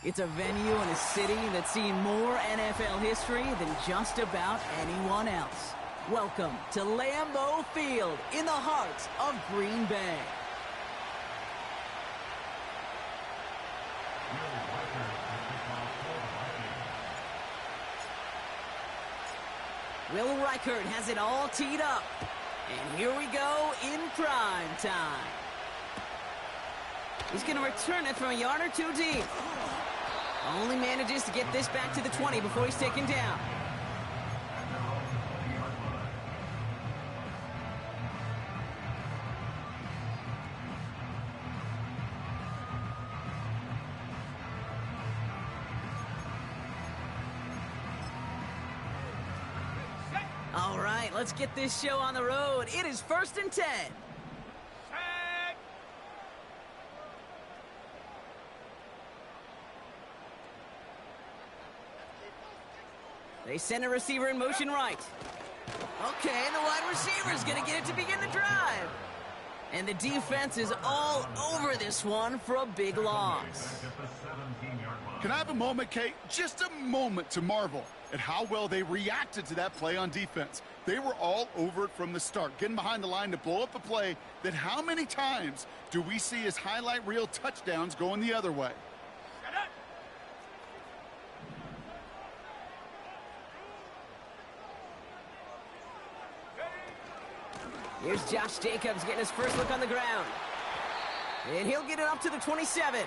It's a venue and a city that's seen more NFL history than just about anyone else. Welcome to Lambeau Field in the heart of Green Bay. Will Reichert has it all teed up. And here we go in prime time. He's going to return it from a yard or two deep. Only manages to get this back to the 20 before he's taken down. All right, let's get this show on the road. It is 1st and 10. They send a receiver in motion right. Okay, and the wide receiver is going to get it to begin the drive. And the defense is all over this one for a big loss. Can I have a moment, Kate? Just a moment to marvel at how well they reacted to that play on defense. They were all over it from the start, getting behind the line to blow up a play that how many times do we see as highlight reel touchdowns going the other way? Here's Josh Jacobs getting his first look on the ground. And he'll get it up to the 27.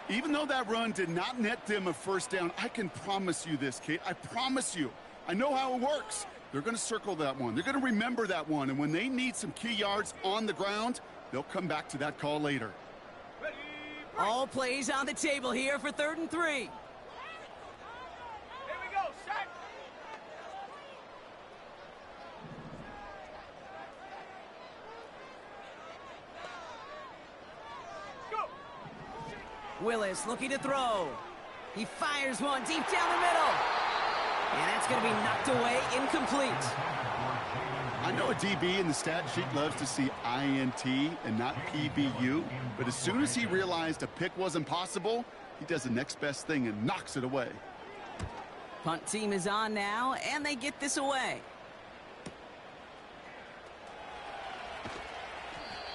Even though that run did not net them a first down, I can promise you this, Kate. I promise you. I know how it works. They're going to circle that one. They're going to remember that one. And when they need some key yards on the ground, they'll come back to that call later. All plays on the table here for 3rd and 3. Here we go, set. Willis looking to throw. He fires one deep down the middle. And that's going to be knocked away, incomplete. I know a DB in the stat sheet loves to see INT and not PBU, but as soon as he realized a pick wasn't possible, he does the next best thing and knocks it away. Punt team is on now, and they get this away.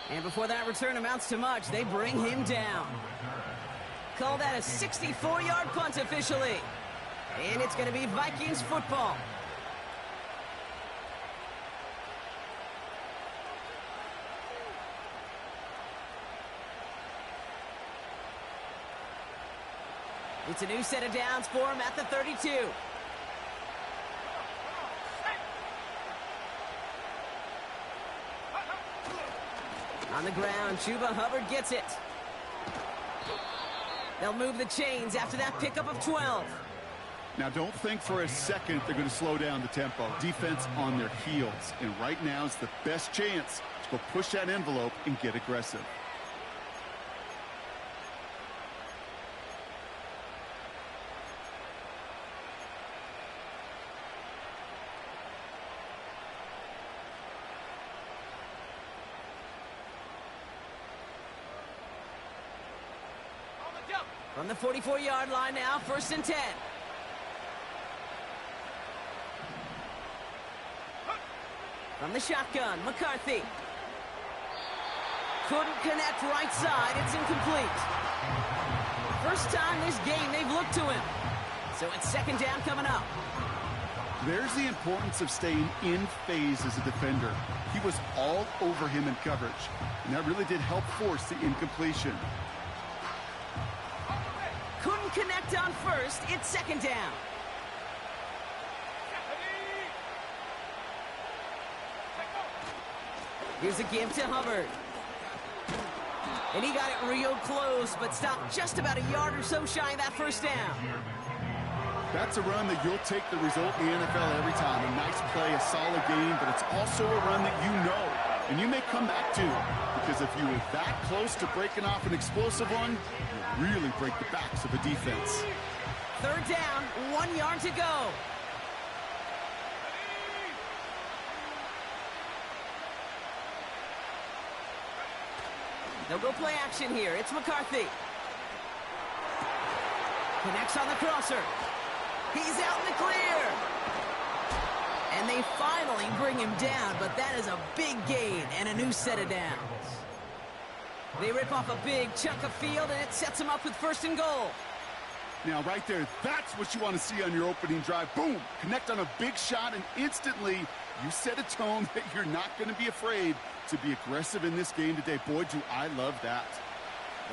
And before that return amounts to much, they bring him down. Call that a 64-yard punt officially. And it's going to be Vikings football. It's a new set of downs for him at the 32. On the ground, Chuba Hubbard gets it. They'll move the chains after that pickup of 12. Now, don't think for a second they're going to slow down the tempo. Defense on their heels. And right now is the best chance to go push that envelope and get aggressive. From the 44-yard line now, 1st and 10. From the shotgun, McCarthy. Couldn't connect right side. It's incomplete. First time this game they've looked to him. So it's 2nd down coming up. There's the importance of staying in phase as a defender. He was all over him in coverage, and that really did help force the incompletion. Couldn't connect on 1st. It's 2nd down. Here's a give to Hubbard. And he got it real close, but stopped just about a yard or so shy of that 1st down. That's a run that you'll take the result in the NFL every time. A nice play, a solid game, but it's also a run that you know, and you may come back to. Because if you were that close to breaking off an explosive one, you really break the backs of a defense. 3rd down, 1 yard to go. They'll go play action here. It's McCarthy. Connects on the crosser. He's out in the clear. And they finally bring him down, but that is a big gain and a new set of downs. They rip off a big chunk of field, and it sets them up with 1st and goal. Now, right there, that's what you want to see on your opening drive. Boom! Connect on a big shot, and instantly you set a tone that you're not going to be afraid to be aggressive in this game today. Boy, do I love that.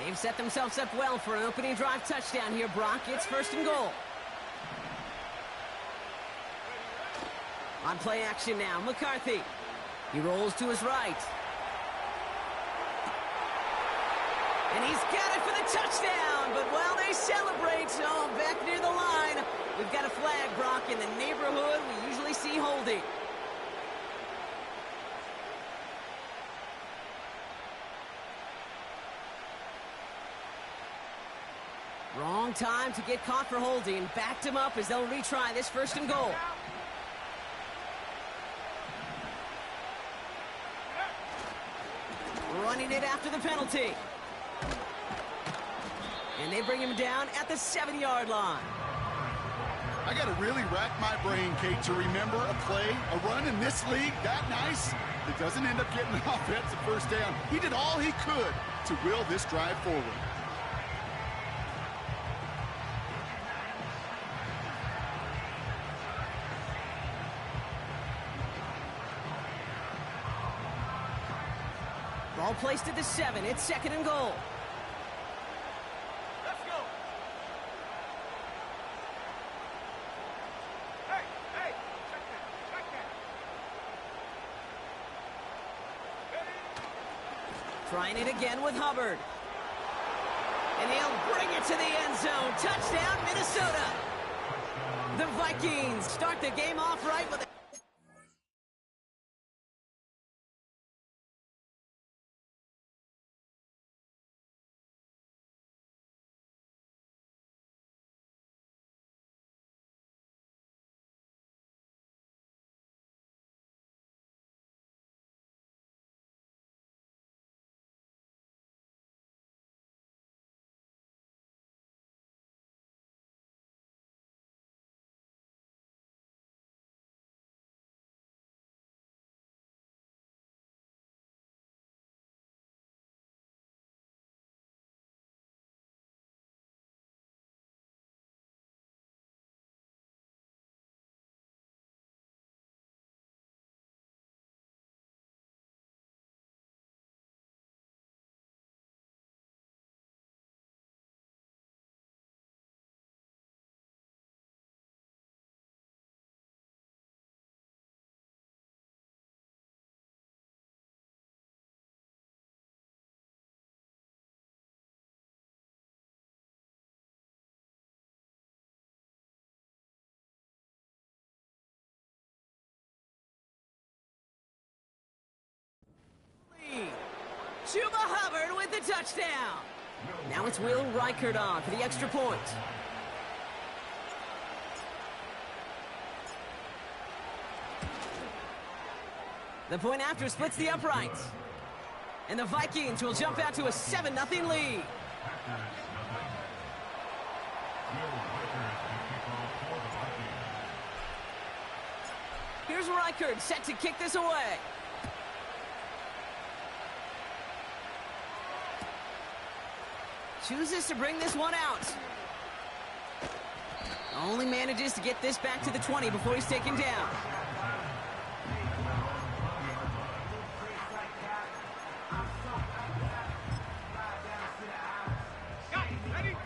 They've set themselves up well for an opening drive touchdown here, Brock. It's 1st and goal. On play action now, McCarthy. He rolls to his right. And he's got it for the touchdown. But while they celebrate, back near the line, we've got a flag, Brock, in the neighborhood we usually see holding. Wrong time to get caught for holding. Backed him up as they'll retry this 1st and goal. Running it after the penalty. And they bring him down at the 7-yard line. I got to really rack my brain, Kate, to remember a play, a run in this league that nice that doesn't end up getting an offensive 1st down. He did all he could to will this drive forward. Ball placed at the 7. It's 2nd and goal. Let's go. Hey, check that. Trying it again with Hubbard. And he'll bring it to the end zone. Touchdown, Minnesota. The Vikings start the game off right with a Chuba Hubbard with the touchdown. Now it's Will Reichert on for the extra point. The point after splits the uprights. And the Vikings will jump out to a 7-0 lead. Here's Reichert set to kick this away. Chooses to bring this one out. Only manages to get this back to the 20 before he's taken down.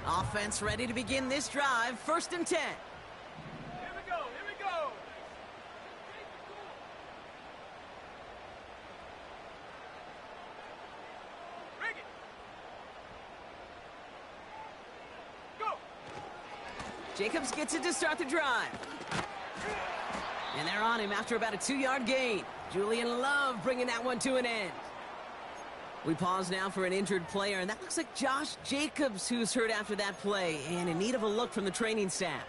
Offense ready to begin this drive. 1st and 10. Here we go. Bring it. Go. Jacobs gets it to start the drive. And they're on him after about a 2-yard gain. Julian Love bringing that one to an end. We pause now for an injured player, and that looks like Josh Jacobs who's hurt after that play and in need of a look from the training staff.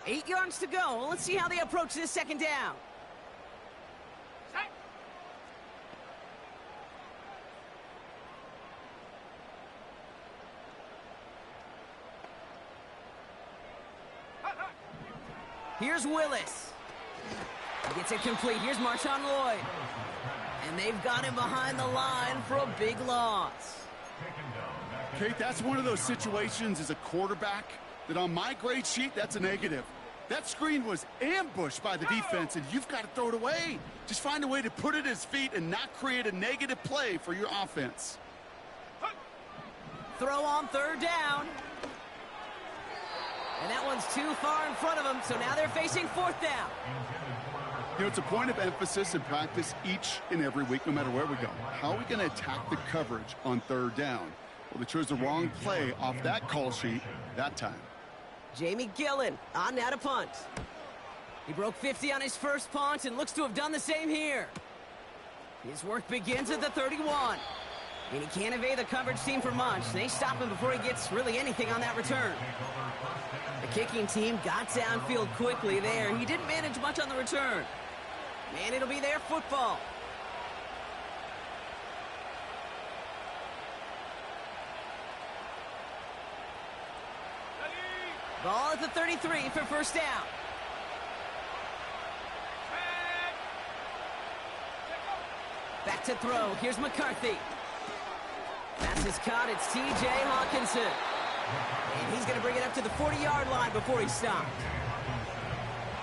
8 yards to go. Let's see how they approach this 2nd down. Set. Here's Willis. He gets it complete. Here's Marshawn Lloyd. And they've got him behind the line for a big loss. Kate, that's one of those situations as a quarterback that on my grade sheet, that's a negative. That screen was ambushed by the defense, and you've got to throw it away. Just find a way to put it at his feet and not create a negative play for your offense. Throw on third down. And that one's too far in front of them, so now they're facing fourth down. You know, it's a point of emphasis in practice each and every week, no matter where we go. How are we going to attack the coverage on third down? Well, they chose the wrong play off that call sheet that time. Jamie Gillen on now to punt. He broke 50 on his first punt and looks to have done the same here. His work begins at the 31. And he can't evade the coverage team for much. They stop him before he gets really anything on that return. The kicking team got downfield quickly there. He didn't manage much on the return. And it'll be their football. Ball at the 33 for first down. Back to throw. Here's McCarthy. Pass is caught. It's T.J. Hawkinson. And he's going to bring it up to the 40-yard line before he stopped.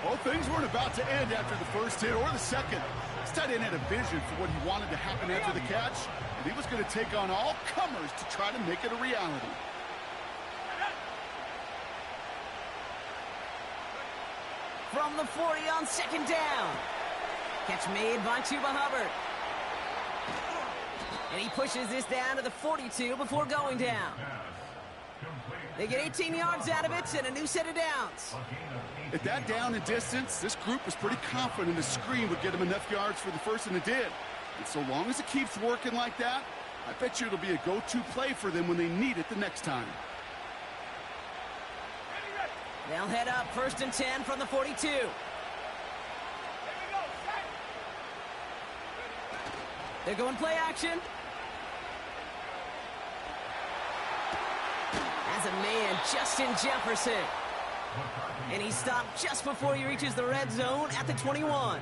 Well, things weren't about to end after the first hit or the second. This tight end had a vision for what he wanted to happen after the catch, and he was going to take on all comers to try to make it a reality. From the 40 on second down. Catch made by Chuba Hubbard. And he pushes this down to the 42 before going down. They get 18 yards out of it and a new set of downs. At that down and distance, this group was pretty confident the screen would get them enough yards for the first, and it did. And so long as it keeps working like that, I bet you it'll be a go-to play for them when they need it the next time. They'll head up first and 10 from the 42. They're going play action. As a man, Justin Jefferson. And he stopped just before he reaches the red zone at the 21.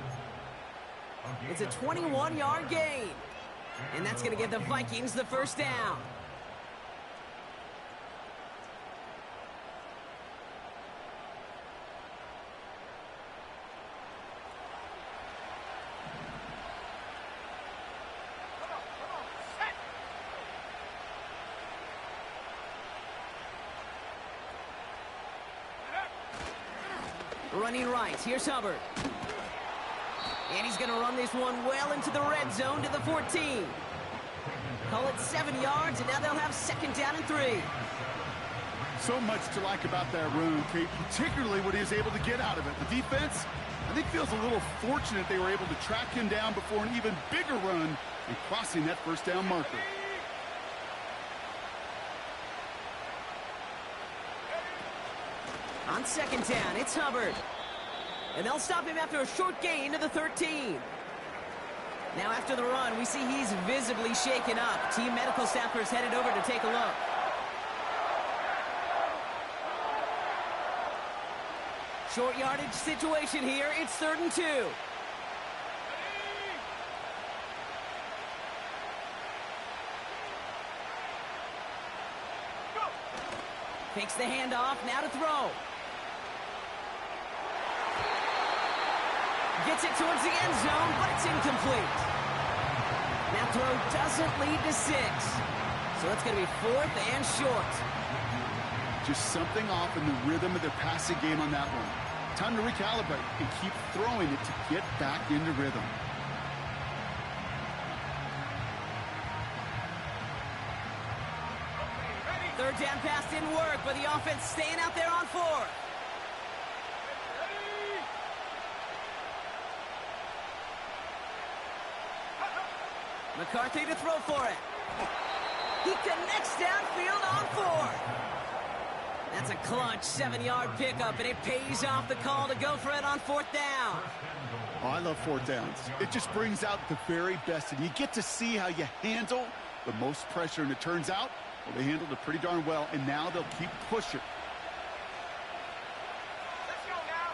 It's a 21-yard gain. And that's going to give the Vikings the first down. Running right, here's Hubbard. And he's going to run this one well into the red zone to the 14. Call it 7 yards, and now they'll have second down and 3. So much to like about that run, Kate, particularly what he was able to get out of it. The defense, I think, feels a little fortunate they were able to track him down before an even bigger run and crossing that first down marker. On second down, it's Hubbard. And they'll stop him after a short gain to the 13. Now after the run, we see he's visibly shaken up. Team medical staffers headed over to take a look. Short yardage situation here. It's 3rd and 2. Takes the handoff, now to throw. Gets it towards the end zone, but it's incomplete. Now throw doesn't lead to 6. So it's going to be 4th and short. Just something off in the rhythm of their passing game on that one. Time to recalibrate and keep throwing it to get back into rhythm. Third down pass didn't work, but the offense staying out there on 4th. McCarthy to throw for it. He connects downfield on 4th. That's a clutch 7-yard pickup, and it pays off the call to go for it on 4th down. Oh, I love 4th downs. It just brings out the very best, and you get to see how you handle the most pressure, and it turns out, well, they handled it pretty darn well, and now they'll keep pushing. Let's go now.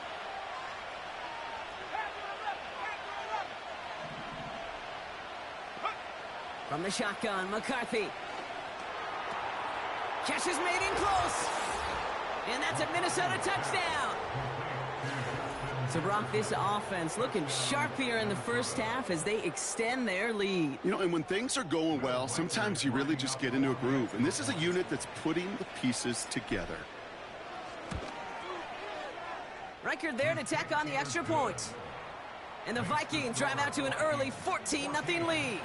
From the shotgun, McCarthy. Catches made in close. And that's a Minnesota touchdown. So, Brock, this offense looking sharp here in the first half as they extend their lead. You know, and when things are going well, sometimes you really just get into a groove. And this is a unit that's putting the pieces together. Reichard there to tack on the extra point. And the Vikings drive out to an early 14-0 lead.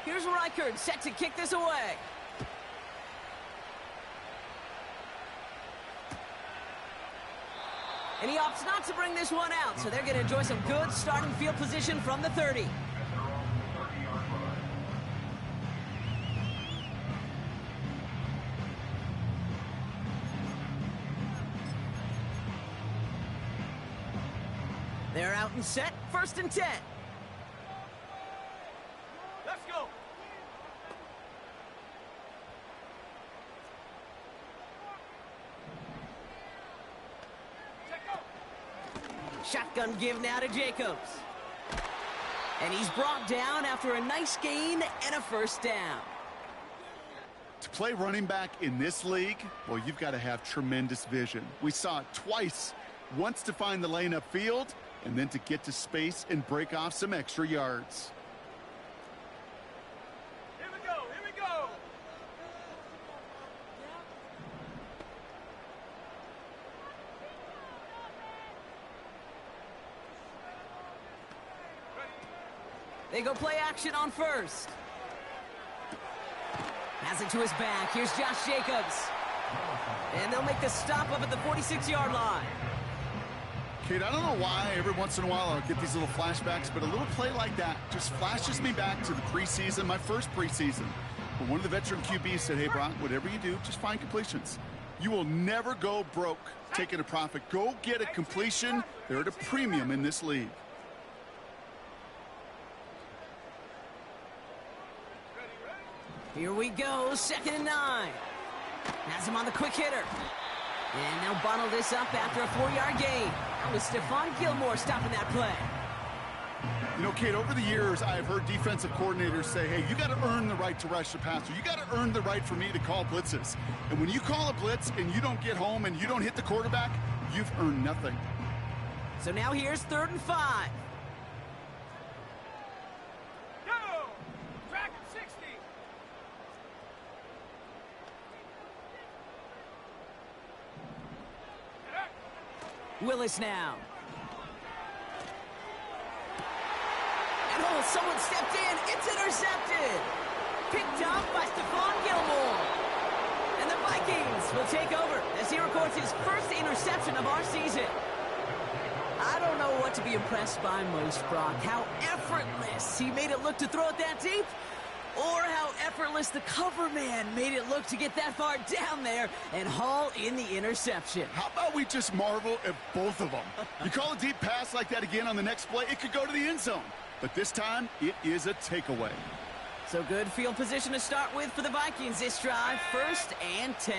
Here's Reichard set to kick this away. And he opts not to bring this one out, so they're going to enjoy some good starting field position from the 30. They're out and set, 1st and 10. Let's go. Check out. Shotgun give now to Jacobs. And he's brought down after a nice gain and a 1st down. To play running back in this league, well, you've got to have tremendous vision. We saw it twice. Once to find the lane upfield, and then to get to space and break off some extra yards. Here we go. Here we go. They go play action on 1st. Has it to his back. Here's Josh Jacobs. And they'll make the stop up at the 46-yard line. Kate, I don't know why every once in a while I'll get these little flashbacks, but a little play like that just flashes me back to the preseason, my first preseason. But one of the veteran QBs said, hey, Brock, whatever you do, just find completions. You will never go broke taking a profit. Go get a completion. They're at a premium in this league. Here we go, 2nd and 9. Has him on the quick hitter. And they'll bottle this up after a 4-yard gain. That was Stephon Gilmore stopping that play. You know, Kate, over the years, I've heard defensive coordinators say, hey, you got to earn the right to rush the passer. You got to earn the right for me to call blitzes. And when you call a blitz and you don't get home and you don't hit the quarterback, you've earned nothing. So now here's 3rd and 5. Go. Track at 60. Willis now. And oh, someone stepped in. It's intercepted. Picked up by Stephon Gilmore. And the Vikings will take over as he records his 1st interception of our season. I don't know what to be impressed by most, Brock. How effortless he made it look to throw it that deep, or how effortless the cover man made it look to get that far down there and haul in the interception. How about we just marvel at both of them? You call a deep pass like that again on the next play, it could go to the end zone. But this time, it is a takeaway. So good field position to start with for the Vikings this drive, 1st and 10.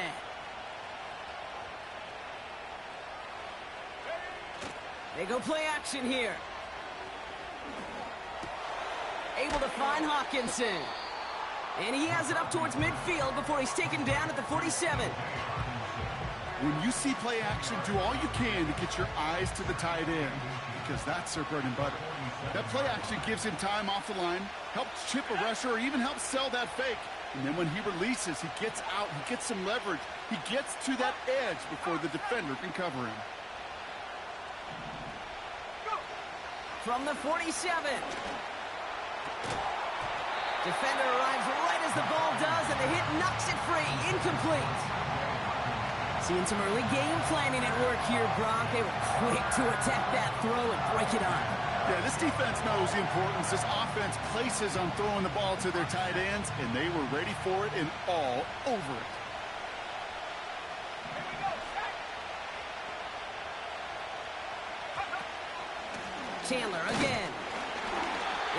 They go play action here. Able to find Hawkinson. And he has it up towards midfield before he's taken down at the 47. When you see play action, do all you can to get your eyes to the tight end, because that's their bread and butter. That play action gives him time off the line, helps chip a rusher, or even helps sell that fake. And then when he releases, he gets out, he gets some leverage. He gets to that edge before the defender can cover him. From the 47. Defender arrives right as the ball does, and the hit knocks it free. Incomplete. Seeing some early game planning at work here, Brock. They were quick to attack that throw and break it up. Yeah, this defense knows the importance this offense places on throwing the ball to their tight ends, and they were ready for it and all over it. Chandler again.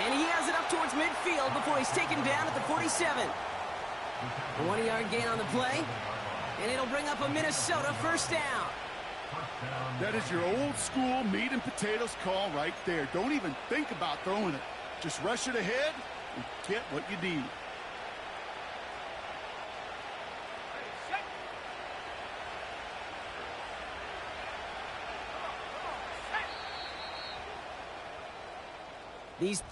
And he has it up towards midfield before he's taken down at the 47. A 1-yard gain on the play. And it'll bring up a Minnesota 1st down. That is your old school meat and potatoes call right there. Don't even think about throwing it. Just rush it ahead and get what you need. These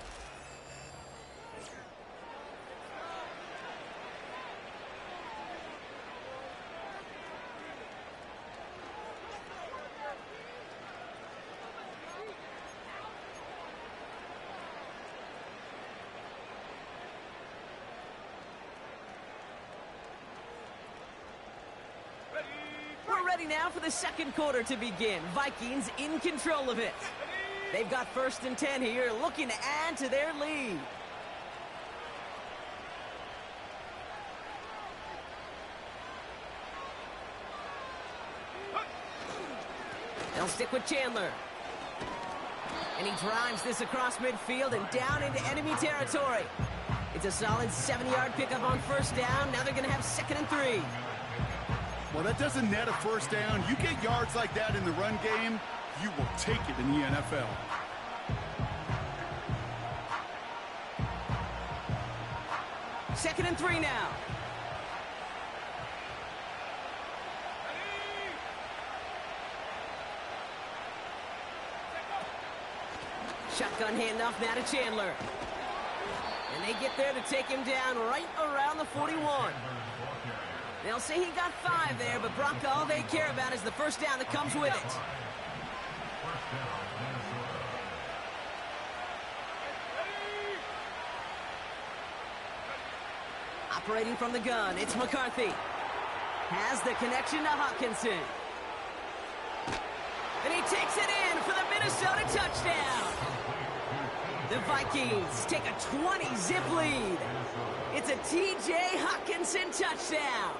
We're ready now for the second quarter to begin. Vikings in control of it. They've got 1st and 10 here, looking to add to their lead. They'll stick with Chandler. And he drives this across midfield and down into enemy territory. It's a solid 7-yard pickup on 1st down. Now they're going to have 2nd and 3. Well, that doesn't net a 1st down. You get yards like that in the run game, you will take it in the NFL. Second and 3 now. Shotgun handoff now to Chandler. And they get there to take him down right around the 41. They'll say he got 5 there, but Brock, all they care about is the 1st down that comes with it. Operating from the gun, it's McCarthy. Has the connection to Hawkinson. And he takes it in for the Minnesota touchdown. The Vikings take a 20-zip lead. It's a T.J. Hawkinson touchdown.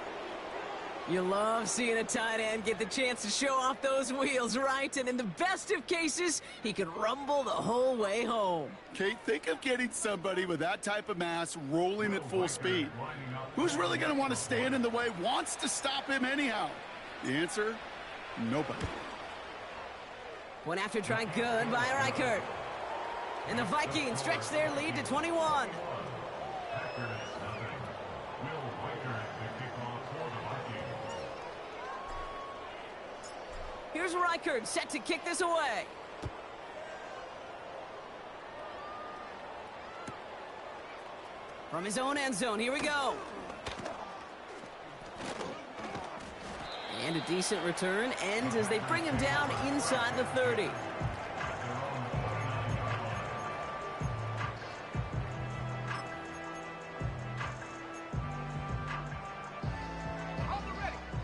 You love seeing a tight end get the chance to show off those wheels, right? And in the best of cases, he could rumble the whole way home. Kate, think of getting somebody with that type of mass rolling at full speed. Who's really going to want to stand in the way, wants to stop him anyhow? The answer, nobody. Went after try good by Reichert. And the Vikings stretch their lead to 21. Here's Reichert set to kick this away. From his own end zone, here we go. And a decent return ends as they bring him down inside the 30.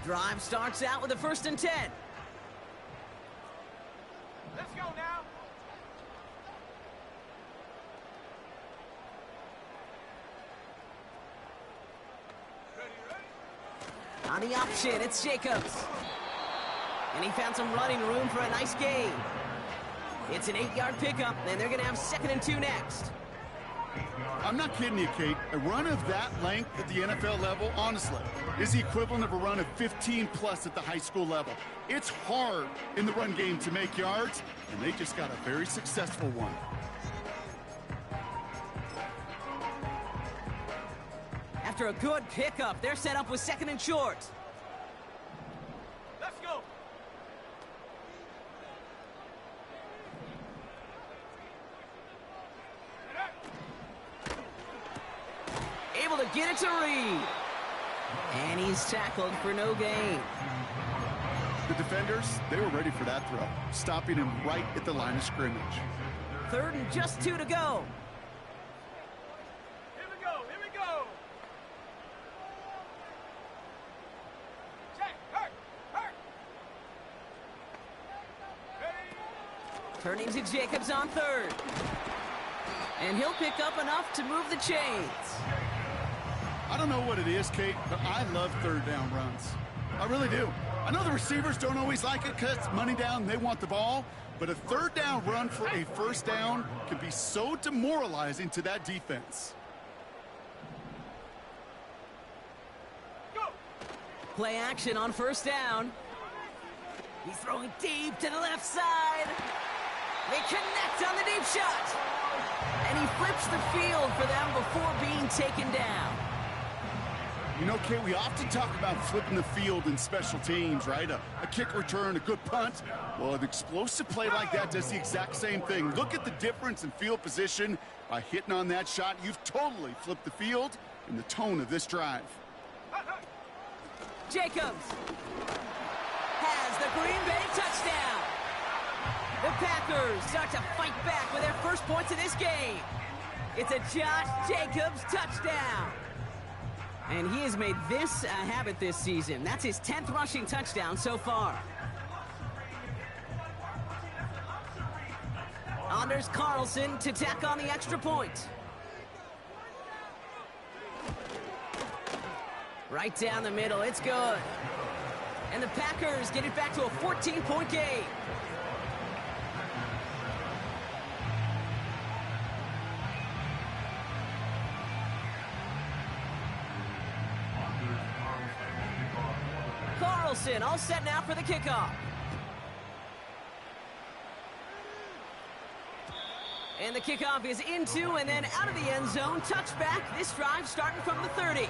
Drive starts out with a 1st and 10. Let's go now. On the option, it's Jacobs. And he found some running room for a nice gain. It's an 8-yard pickup, and they're going to have 2nd and 2 next. I'm not kidding you, Kate. A run of that length at the NFL level, honestly, is the equivalent of a run of 15-plus at the high school level. It's hard in the run game to make yards, and they just got a very successful one. After a good pickup, they're set up with 2nd and short. Let's go. Able to get it to Reed. And he's tackled for no gain. The defenders, they were ready for that throw, stopping him right at the line of scrimmage. 3rd and just 2 to go. Here we go. Here we go. Check. Hurt. Hurt. Ready. Turning to Jacobs on 3rd. And he'll pick up enough to move the chains. I don't know what it is, Kate, but I love 3rd down runs. I really do. I know the receivers don't always like it because it's money down and they want the ball, but a 3rd down run for a 1st down can be so demoralizing to that defense. Go. Play action on 1st down. He's throwing deep to the left side. They connect on the deep shot. And he flips the field for them before being taken down. You know, Kate, we often talk about flipping the field in special teams, right? A kick return, a good punt. Well, an explosive play like that does the exact same thing. Look at the difference in field position. By hitting on that shot, you've totally flipped the field and the tone of this drive. Jacobs has the Green Bay touchdown. The Packers start to fight back with their first points of this game. It's a Josh Jacobs touchdown. And he has made this a habit this season. That's his 10th rushing touchdown so far. Anders Carlson to tack on the extra point. Right down the middle, it's good. And the Packers get it back to a 14-point game. Carlson all set now for the kickoff. And the kickoff is into and then out of the end zone. Touchback. This drive starting from the 30.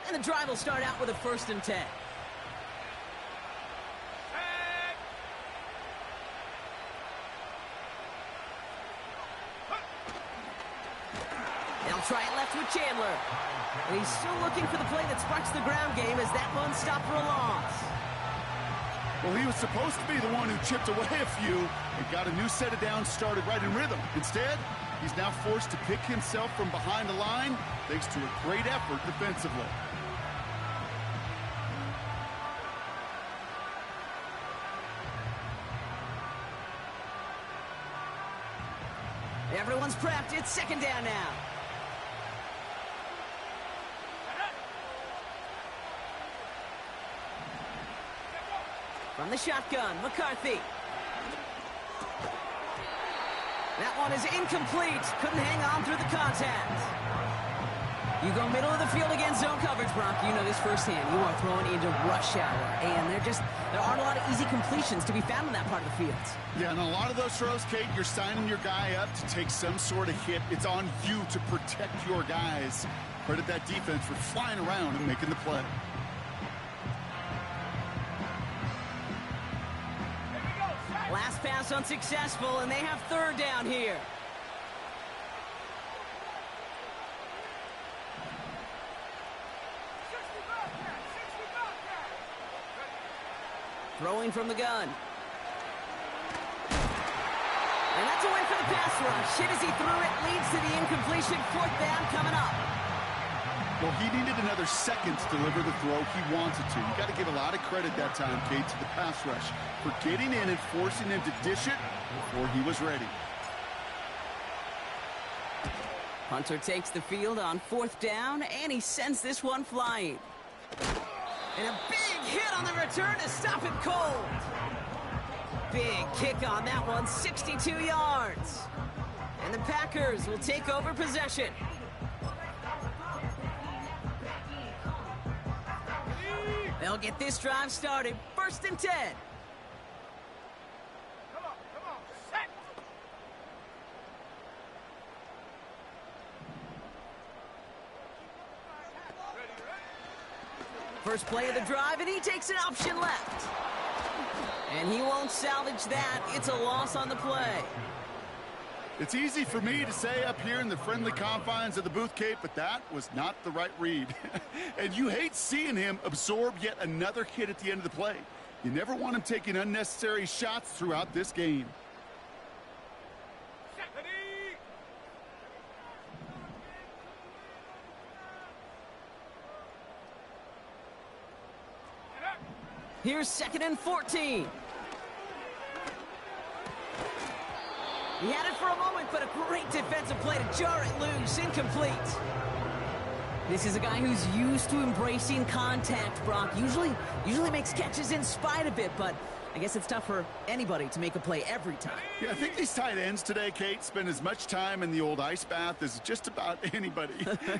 And the drive will start out with a 1st and 10. They'll try it left with Chandler. And he's still looking for the play that sparks the ground game as that one stopped for a loss. Well, he was supposed to be the one who chipped away a few and got a new set of downs started right in rhythm. Instead, he's now forced to pick himself from behind the line thanks to a great effort defensively. Everyone's prepped. It's 2nd down now. From the shotgun, McCarthy. That one is incomplete. Couldn't hang on through the contact. You go middle of the field against zone coverage, Brock. You know this firsthand. You are throwing into rush hour. And there aren't a lot of easy completions to be found in that part of the field. Yeah, and a lot of those throws, Kate, you're signing your guy up to take some sort of hit. It's on you to protect your guys. Credit that defense for flying around and making the play. Last pass unsuccessful, and they have 3rd down here. Throwing from the gun. And that's a win for the pass rush. Hit as he threw it, leads to the incompletion. 4th down coming up. Well, he needed another second to deliver the throw he wanted to. You got to give a lot of credit that time, Kate, to the pass rush for getting in and forcing him to dish it before he was ready. Hunter takes the field on 4th down, and he sends this one flying. And a big hit on the return to stop him cold. Big kick on that one, 62 yards. And the Packers will take over possession. They'll get this drive started. 1st and 10. Come on, set. First play of the drive, and he takes an option left. And he won't salvage that. It's a loss on the play. It's easy for me to say up here in the friendly confines of the booth, Kate, but that was not the right read. And you hate seeing him absorb yet another hit at the end of the play. You never want him taking unnecessary shots throughout this game. Here's 2nd and 14. He had it for a moment, but a great defensive play to jar it loose. Incomplete. This is a guy who's used to embracing contact, Brock. Usually makes catches in spite of it, but I guess it's tough for anybody to make a play every time. Yeah, I think these tight ends today, Kate, spend as much time in the old ice bath as just about anybody.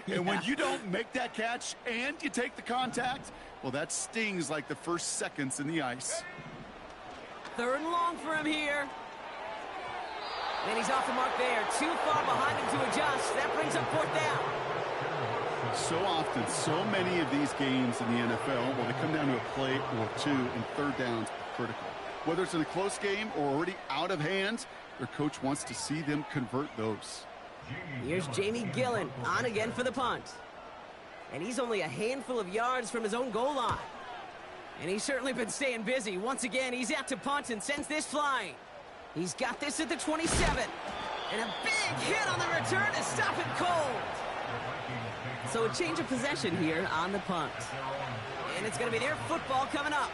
Yeah. And when you don't make that catch and you take the contact, well, that stings like the first seconds in the ice. 3rd and long for him here. And he's off the mark there. Too far behind him to adjust. That brings up 4th down. So often, so many of these games in the NFL, well, they come down to a play or two, and 3rd downs are critical. Whether it's in a close game or already out of hand, their coach wants to see them convert those. Here's Jamie Gillen on again for the punt. And he's only a handful of yards from his own goal line. And he's certainly been staying busy. Once again, he's out to punt and sends this flying. He's got this at the 27. And a big hit on the return to stop it cold. So a change of possession here on the punt. And it's going to be their football coming up.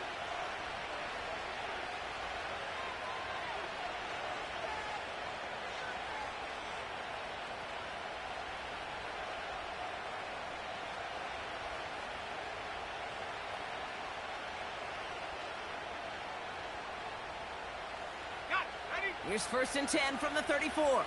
Here's 1st and 10 from the 34.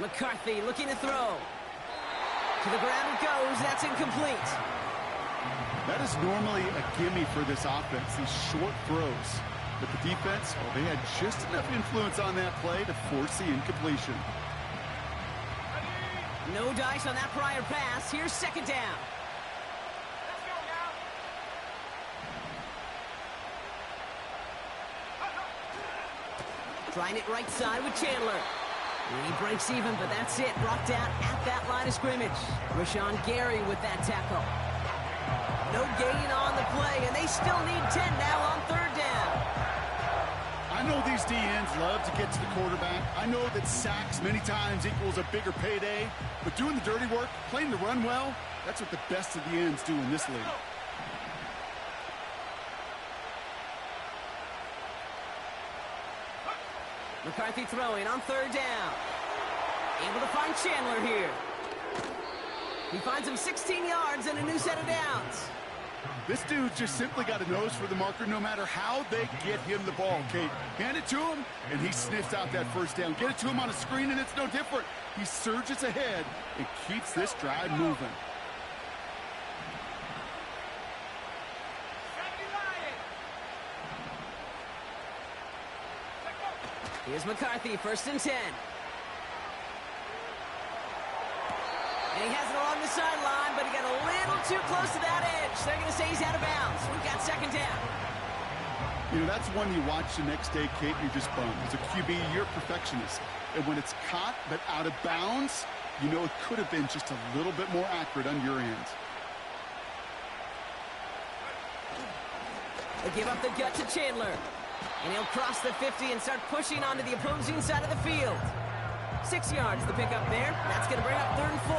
McCarthy looking to throw. To the ground it goes. That's incomplete. That is normally a gimme for this offense, these short throws. But the defense, well, they had just enough influence on that play to force the incompletion. No dice on that prior pass. Here's 2nd down. Let's go now. Trying it right side with Chandler. He breaks even, but that's it. Brought down at that line of scrimmage. Rashawn Gary with that tackle. No gain on the play, and they still need 10 now on 3rd down. I know these DNs love to get to the quarterback. I know that sacks many times equals a bigger payday, but doing the dirty work, playing the run well, that's what the best of the ends do in this league. McCarthy throwing on 3rd down. Able to find Chandler here. He finds him 16 yards and a new set of downs. This dude just simply got a nose for the marker no matter how they get him the ball, Kate. Hand it to him, and he sniffs out that 1st down. Get it to him on a screen, and it's no different. He surges ahead and keeps this drive moving. Here's McCarthy, 1st and 10. And he has it along the sideline, but he got a little too close to that edge. They're going to say he's out of bounds. We've got 2nd down. You know, that's one you watch the next day, Kate, you're just bummed. As a QB, you're a perfectionist. And when it's caught but out of bounds, you know it could have been just a little bit more accurate on your end. They give up the gut to Chandler. And he'll cross the 50 and start pushing onto the opposing side of the field. 6 yards the pickup there. That's going to bring up 3rd and 4.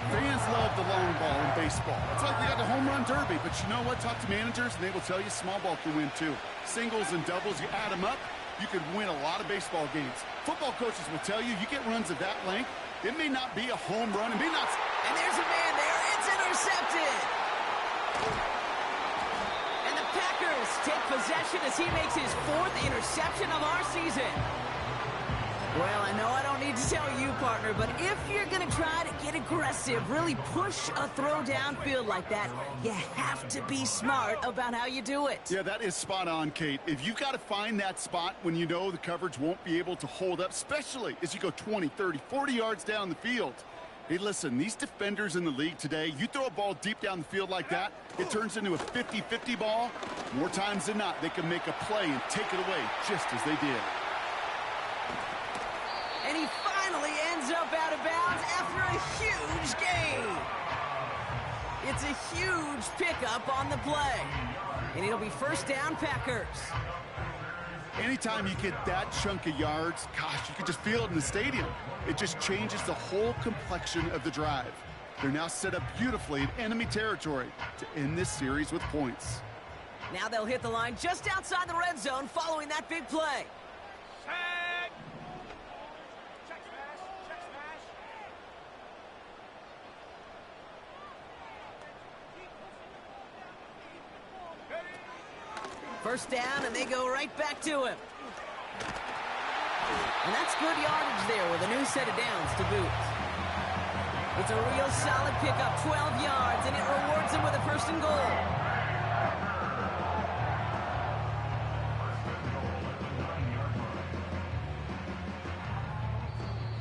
Fans love the long ball in baseball. It's like they got the home run derby, but you know what? Talk to managers, and they will tell you small ball can win too. Singles and doubles, you add them up, you could win a lot of baseball games. Football coaches will tell you, you get runs of that length, it may not be a home run, it may not... And there's a man there. It's intercepted. And the Packers take possession as he makes his 4th interception of our season. Well, I know I don't need to tell you, partner, but if you're going to try to get aggressive, really push a throw downfield like that, you have to be smart about how you do it. Yeah, that is spot on, Kate. If you've got to find that spot when you know the coverage won't be able to hold up, especially as you go 20, 30, 40 yards down the field. Hey, listen, these defenders in the league today, you throw a ball deep down the field like that, it turns into a 50-50 ball. More times than not, they can make a play and take it away just as they did. And he finally ends up out of bounds after a huge gain. It's a huge pickup on the play. And it'll be 1st down, Packers. Anytime you get that chunk of yards, gosh, you can just feel it in the stadium. It just changes the whole complexion of the drive. They're now set up beautifully in enemy territory to end this series with points. Now they'll hit the line just outside the red zone following that big play. Set. Check smash. Check smash. First down, and they go right back to him. And that's good yardage there with a new set of downs to boot. It's a real solid pickup, 12 yards, and it rewards him with a first and goal.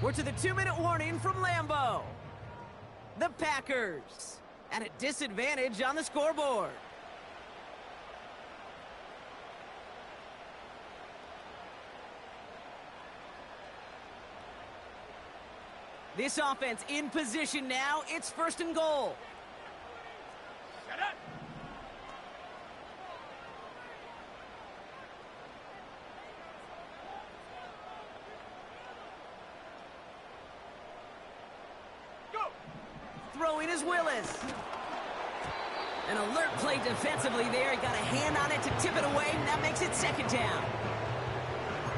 We're to the 2-minute warning from Lambeau. The Packers at a disadvantage on the scoreboard. This offense in position now. It's first and goal. Set up. Go. Throwing is Willis. An alert play defensively there. He got a hand on it to tip it away, and that makes it second down.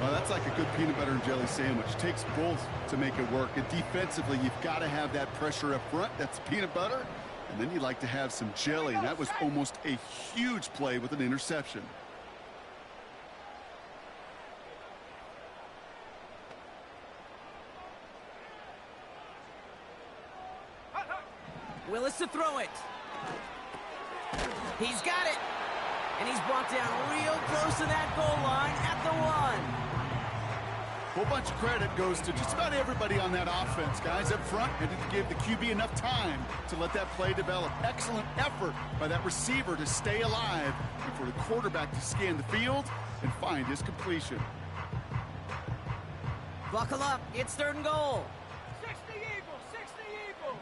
Well, that's like a good peanut butter and jelly sandwich. Takes both to make it work. And defensively, you've got to have that pressure up front. That's peanut butter. And then you like to have some jelly. And that was almost a huge play with an interception. Willis to throw it. He's got it. And he's brought down real close to that goal line at the 1. Whole bunch of credit goes to just about everybody on that offense. Guys up front had to give the QB enough time to let that play develop. Excellent effort by that receiver to stay alive and for the quarterback to scan the field and find his completion. Buckle up. It's third and goal. 60 Eagles. 60 Eagles.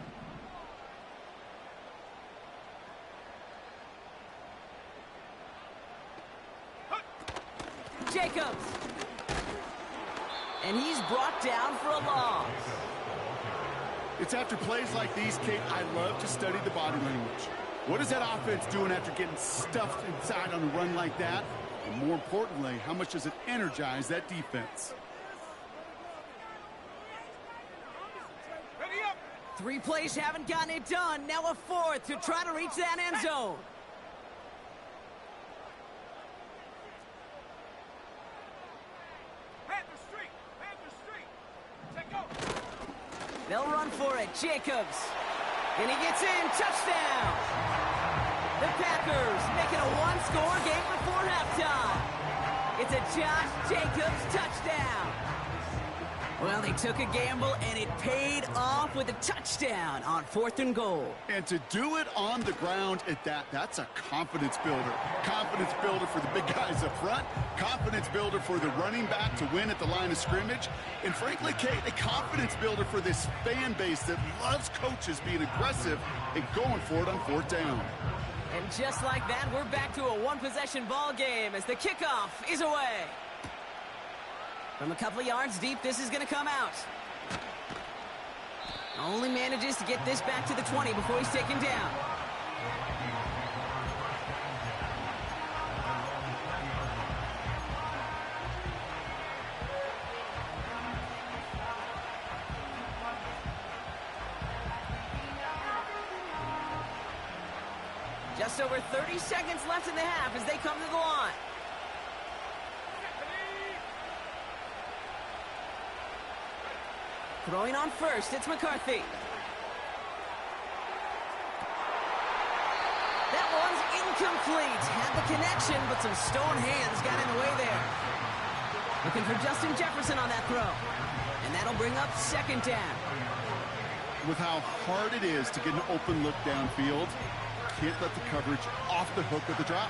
Jacobs. And he's brought down for a loss. It's after plays like these, Kate, I love to study the body language. What is that offense doing after getting stuffed inside on a run like that? And more importantly, how much does it energize that defense? Ready up. 3 plays haven't gotten it done. Now a 4th to try to reach that end zone. They'll run for it. Jacobs. And he gets in. Touchdown. The Packers making a one-score game before halftime. It's a Josh Jacobs touchdown. Well, they took a gamble, and it paid off with a touchdown on 4th and goal. And to do it on the ground at that, that's a confidence builder. Confidence builder for the big guys up front. Confidence builder for the running back to win at the line of scrimmage. And frankly, Kate, a confidence builder for this fan base that loves coaches being aggressive and going for it on 4th down. And just like that, we're back to a one-possession ball game as the kickoff is away. From a couple of yards deep, this is going to come out. Only manages to get this back to the 20 before he's taken down. Just over 30 seconds left in the half as they come to the line. Throwing on first, it's McCarthy. That one's incomplete. Had the connection, but some stone hands got in the way there. Looking for Justin Jefferson on that throw. And that'll bring up second down. With how hard it is to get an open look downfield, can't let the coverage off the hook with the drop.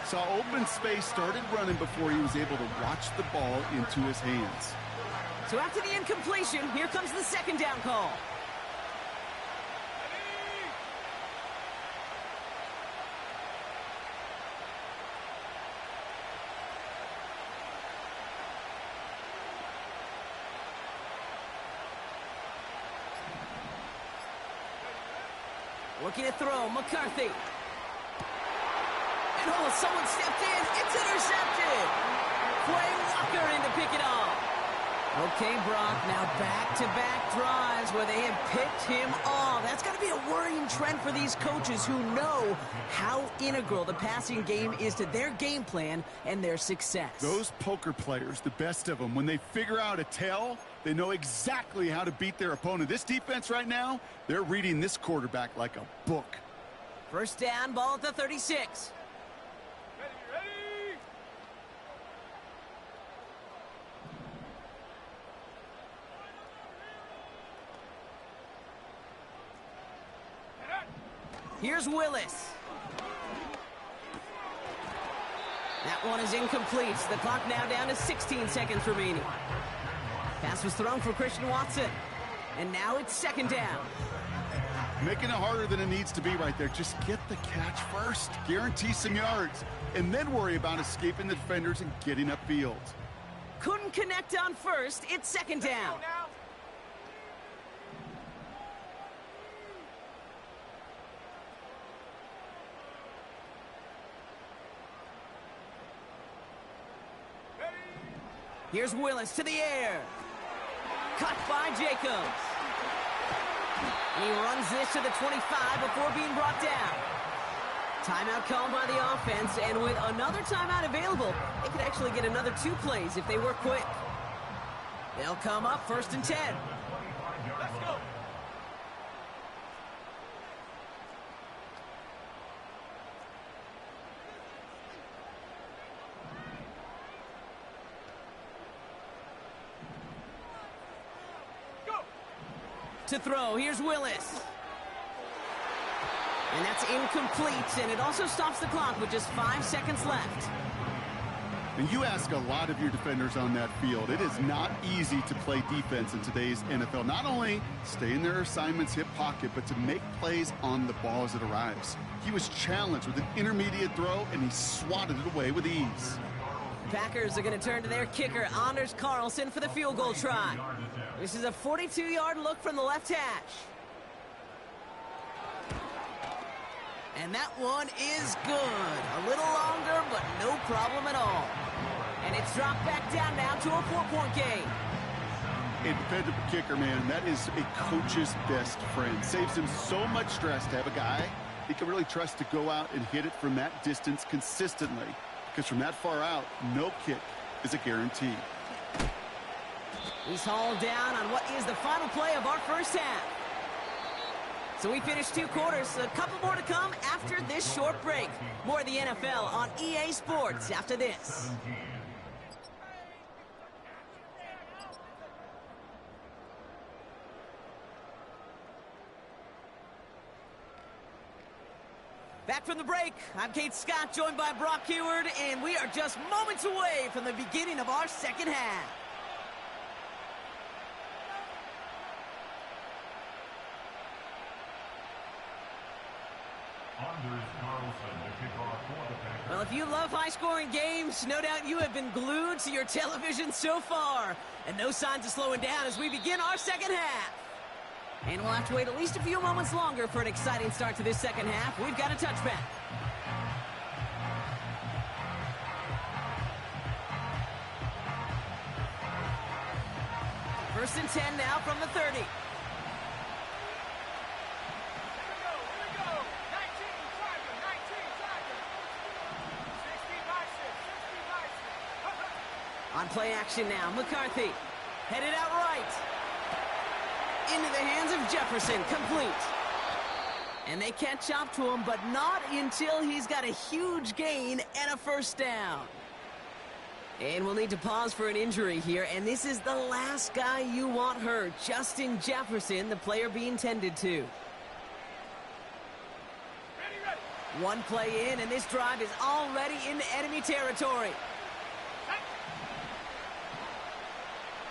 Saw open space, started running before he was able to watch the ball into his hands. So after the incompletion, here comes the second down call. Looking to throw, McCarthy. And oh, someone stepped in. It's intercepted. Quay Walker in to pick it off. Okay, Brock, now back-to-back drives where they have picked him off. That's got to be a worrying trend for these coaches who know how integral the passing game is to their game plan and their success. Those poker players, the best of them, when they figure out a tell, they know exactly how to beat their opponent. This defense right now, they're reading this quarterback like a book. First down, ball at the 36. Ready. Here's Willis. That one is incomplete. The clock now down to 16 seconds remaining. Pass was thrown for Christian Watson. And now it's second down. Making it harder than it needs to be right there. Just get the catch first. Guarantee some yards. And then worry about escaping the defenders and getting upfield. Couldn't connect on first. It's second down. Now. Here's Willis to the air. Cut by Jacobs. And he runs this to the 25 before being brought down. Timeout called by the offense, and with another timeout available, they could actually get another 2 plays if they work quick. They'll come up first and 10. Let's go. To throw, here's Willis. And that's incomplete, and it also stops the clock with just 5 seconds left. And you ask a lot of your defenders on that field. It is not easy to play defense in today's NFL. Not only stay in their assignment's hip pocket, but to make plays on the ball as it arrives. He was challenged with an intermediate throw, and he swatted it away with ease. Packers are going to turn to their kicker, Anders Carlson, for the field goal try. This is a 42-yard look from the left hash. And that one is good. A little longer, but no problem at all. And it's dropped back down now to a 4-point game. A dependable kicker, man, that is a coach's best friend. Saves him so much stress to have a guy he can really trust to go out and hit it from that distance consistently. Because from that far out, no kick is a guarantee. He's hauled down on what is the final play of our first half. So we finished 2 quarters. A couple more to come after this short break. More of the NFL on EA Sports after this. Back from the break, I'm Kate Scott, joined by Brock Heward, and we are just moments away from the beginning of our second half. Well, if you love high-scoring games, no doubt you have been glued to your television so far. And no signs of slowing down as we begin our second half. And we'll have to wait at least a few moments longer for an exciting start to this second half. We've got a touchback. First and 10 now from the 30. Here we go. 19 Tiger. 19 Tiger. 60 by 6. On play action now, McCarthy. Headed out right. Into the hands of Jefferson, complete. And they catch up to him, but not until he's got a huge gain and a first down. And we'll need to pause for an injury here, and this is the last guy you want hurt. Justin Jefferson, the player being tended to. Ready. 1 play in, and this drive is already into enemy territory.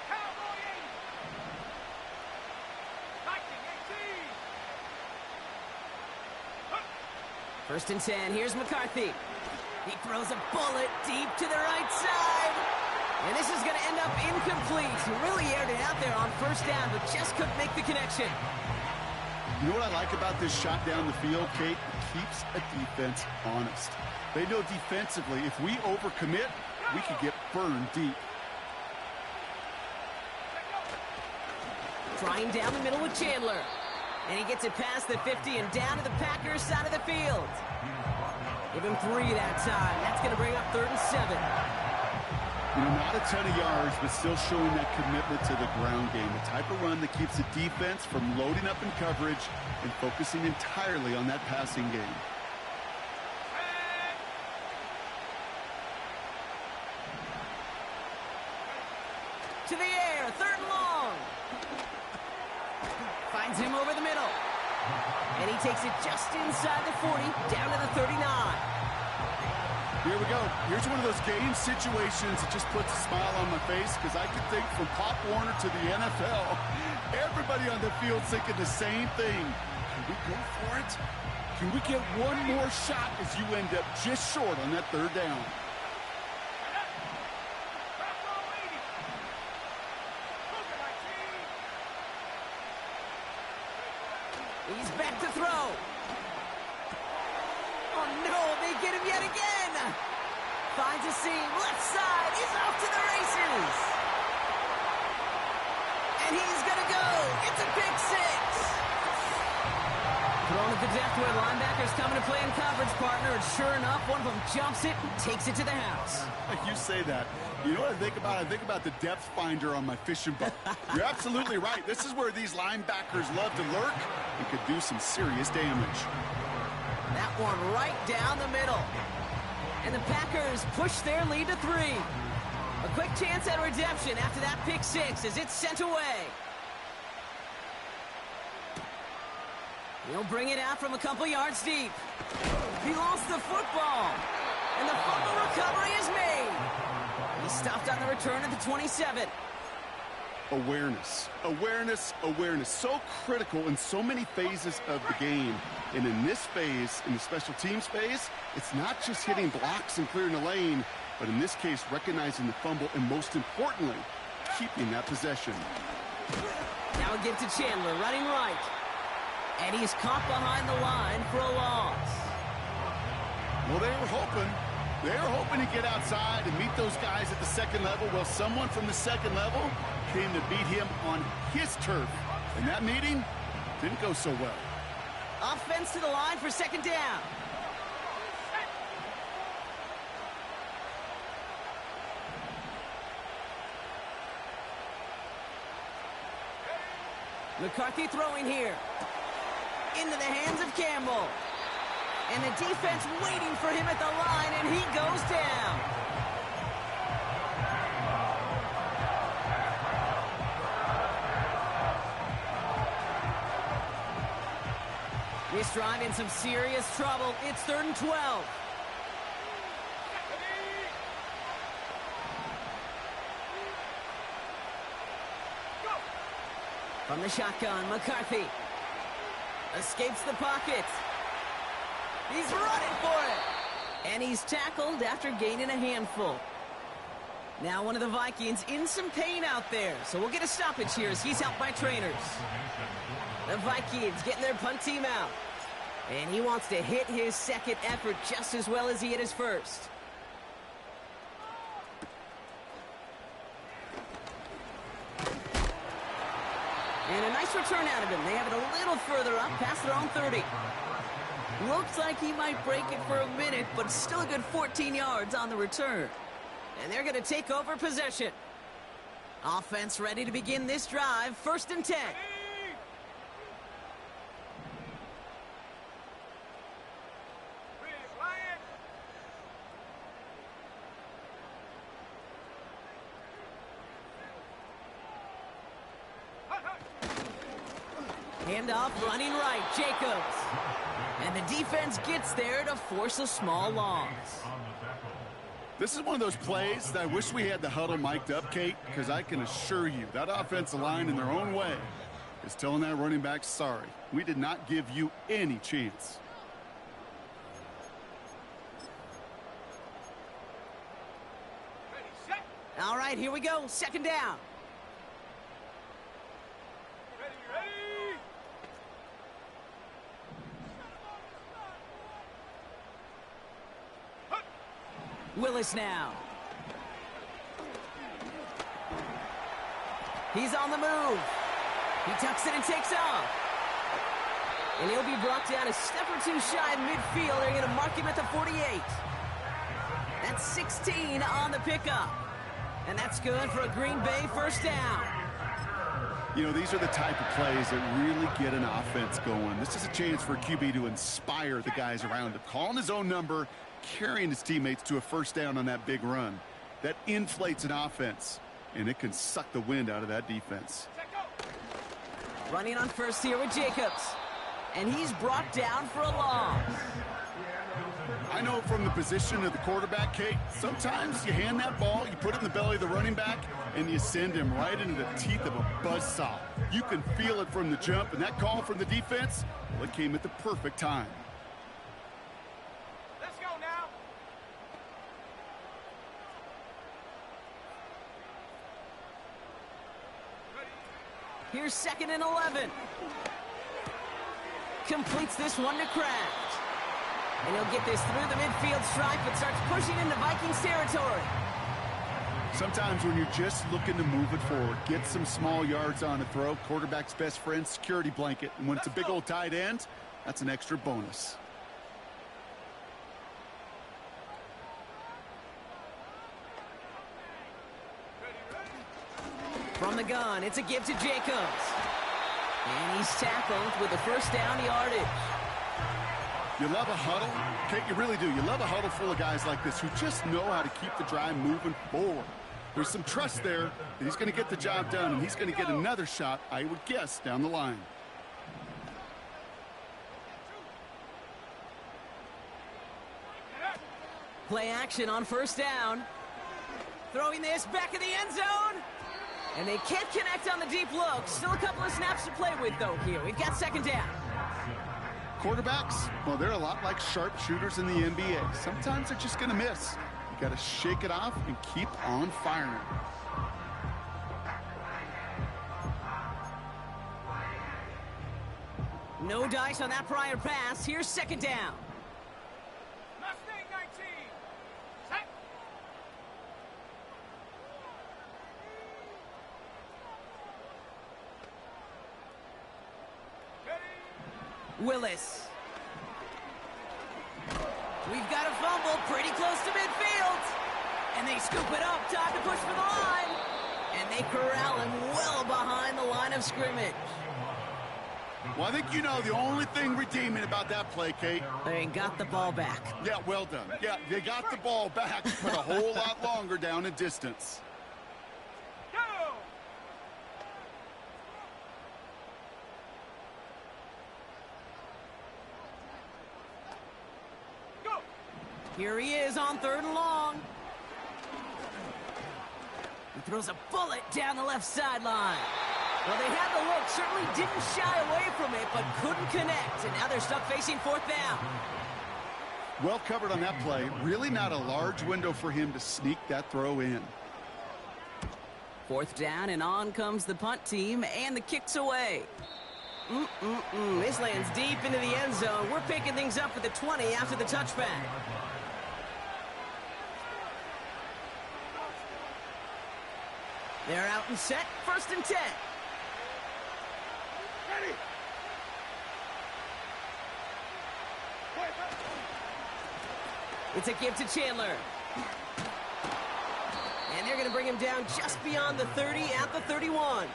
Cowboy 80. First and 10, here's McCarthy. He throws a bullet deep to the right side. And this is going to end up incomplete. He really aired it out there on first down, but just couldn't make the connection. You know what I like about this shot down the field, Kate? It keeps a defense honest. They know defensively, if we overcommit, we could get burned deep. Trying down the middle with Chandler. And he gets it past the 50 and down to the Packers side of the field. Give him 3 that time. That's going to bring up 3rd and 7. You know, not a ton of yards, but still showing that commitment to the ground game. The type of run that keeps the defense from loading up in coverage and focusing entirely on that passing game. To the air, 3rd and long. Finds him over the middle. And he takes it just inside the 40, down to the 39. Here we go. Here's one of those game situations that just puts a smile on my face because I can think from Pop Warner to the NFL, everybody on the field thinking the same thing. Can we go for it? Can we get one more shot as you end up just short on that 3rd down? He's back to throw. Oh, no, they get him yet again. Finds a seam, left side, he's off to the races. And he's going to go. It's a pick 6. Thrown at the depth where linebackers coming to play in coverage, partner. And sure enough, one of them jumps it and takes it to the house. You say that. You know what I think about? I think about the depth finder on my fishing boat. You're absolutely right. This is where these linebackers love to lurk and could do some serious damage. That one right down the middle. And the Packers push their lead to 3. A quick chance at redemption after that pick 6 as it's sent away. He'll bring it out from a couple yards deep. He lost the football. And the fumble recovery is made. He stopped on the return at the 27. Awareness, awareness, awareness. So critical in so many phases of the game. And in this phase, in the special teams phase, it's not just hitting blocks and clearing the lane, but in this case, recognizing the fumble and most importantly, keeping that possession. Now a give to Chandler, running right. And he's caught behind the line for a loss. Well, they were hoping to get outside and meet those guys at the second level. Well, someone from the second level came to beat him on his turf. And that meeting didn't go so well. Offense to the line for 2nd down. McCarthy throwing here. Into the hands of Campbell. And the defense waiting for him at the line, and he goes down. This drive in some serious trouble. It's 3rd and 12. From the shotgun, McCarthy escapes the pocket. He's running for it. And he's tackled after gaining a handful. Now one of the Vikings in some pain out there. So we'll get a stoppage here as he's helped by trainers. The Vikings getting their punt team out. And he wants to hit his second effort just as well as he hit his first. And a nice return out of him. They have it a little further up, past their own 30. Looks like he might break it for a minute, but still a good 14 yards on the return. And they're going to take over possession. Offense ready to begin this drive. 1st and 10. Handoff running right, Jacobs. And the defense gets there to force a small loss. This is one of those plays that I wish we had the huddle mic'd up, Kate, because I can assure you that offensive line in their own way is telling that running back, sorry, we did not give you any chance. All right, here we go. 2nd down. Willis now. He's on the move. He tucks it and takes off. And he'll be brought down a step or two shy of midfield. They're going to mark him at the 48. That's 16 on the pickup. And that's good for a Green Bay first down. You know, these are the type of plays that really get an offense going. This is a chance for a QB to inspire the guys around him. Calling his own number, carrying his teammates to a first down on that big run. That inflates an offense, and it can suck the wind out of that defense. Running on first here with Jacobs. And he's brought down for a loss. I know from the position of the quarterback, Kate, sometimes you hand that ball, you put it in the belly of the running back, and you send him right into the teeth of a buzzsaw. You can feel it from the jump, and that call from the defense, well, it came at the perfect time. Let's go now. Here's 2nd and 11. Completes this one to Kraft. And he'll get this through the midfield stripe but starts pushing into Vikings territory. Sometimes when you're just looking to move it forward, get some small yards on a throw, quarterback's best friend, security blanket. And when it's a big old tight end, that's an extra bonus. From the gun, it's a give to Jacobs. And he's tackled with a first down yardage. You love a huddle? Kate, you really do. You love a huddle full of guys like this who just know how to keep the drive moving forward. There's some trust there that he's going to get the job done, and he's going to get another shot, I would guess, down the line. Play action on first down. Throwing this back in the end zone. And they can't connect on the deep look. Still a couple of snaps to play with, though, here. We've got 2nd down. Quarterbacks, well, they're a lot like sharpshooters in the NBA. Sometimes they're just going to miss. You got to shake it off and keep on firing. No dice on that prior pass. Here's 2nd down. Mustang 19. Set. Willis. We've got a fumble pretty close to midfield. And they scoop it up. Time to push for the line. And they corral him well behind the line of scrimmage. Well, I think you know the only thing redeeming about that play, Kate. They got the ball back. Yeah, well done. Yeah, they got the ball back, but a whole lot longer down in distance. Go. Go. Here he is on 3rd and long. He throws a bullet down the left sideline. Well, they had the look, certainly didn't shy away from it, but couldn't connect. And now they're stuck facing 4th down. Well covered on that play. Really not a large window for him to sneak that throw in. 4th down, and on comes the punt team, and the kick's away. This lands deep into the end zone. We're picking things up at the 20 after the touchback. They're out and set, 1st and 10. Ready. It's a give to Chandler. And they're going to bring him down just beyond the 30 at the 31.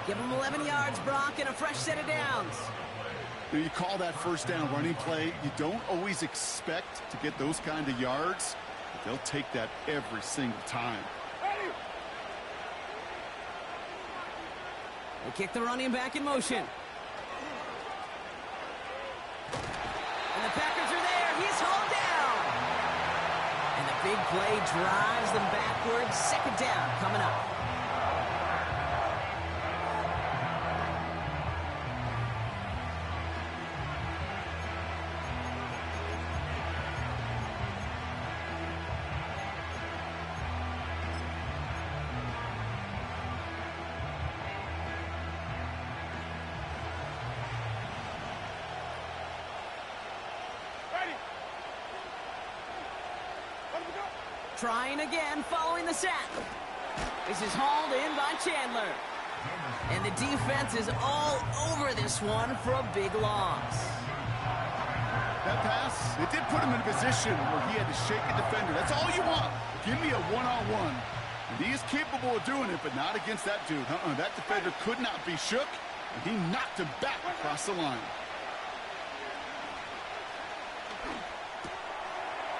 Give him 11 yards, Brock, and a fresh set of downs. You call that first down running play. You don't always expect to get those kind of yards, but they'll take that every single time. They kick the running back in motion. And the Packers are there. He's hauled down. And the big play drives them backwards. 2nd down coming up. Trying again following the sack. This is hauled in by Chandler. And the defense is all over this one for a big loss. That pass, it did put him in a position where he had to shake a defender. That's all you want. Give me a one-on-one. And he is capable of doing it, but not against that dude. That defender could not be shook, and he knocked him back across the line.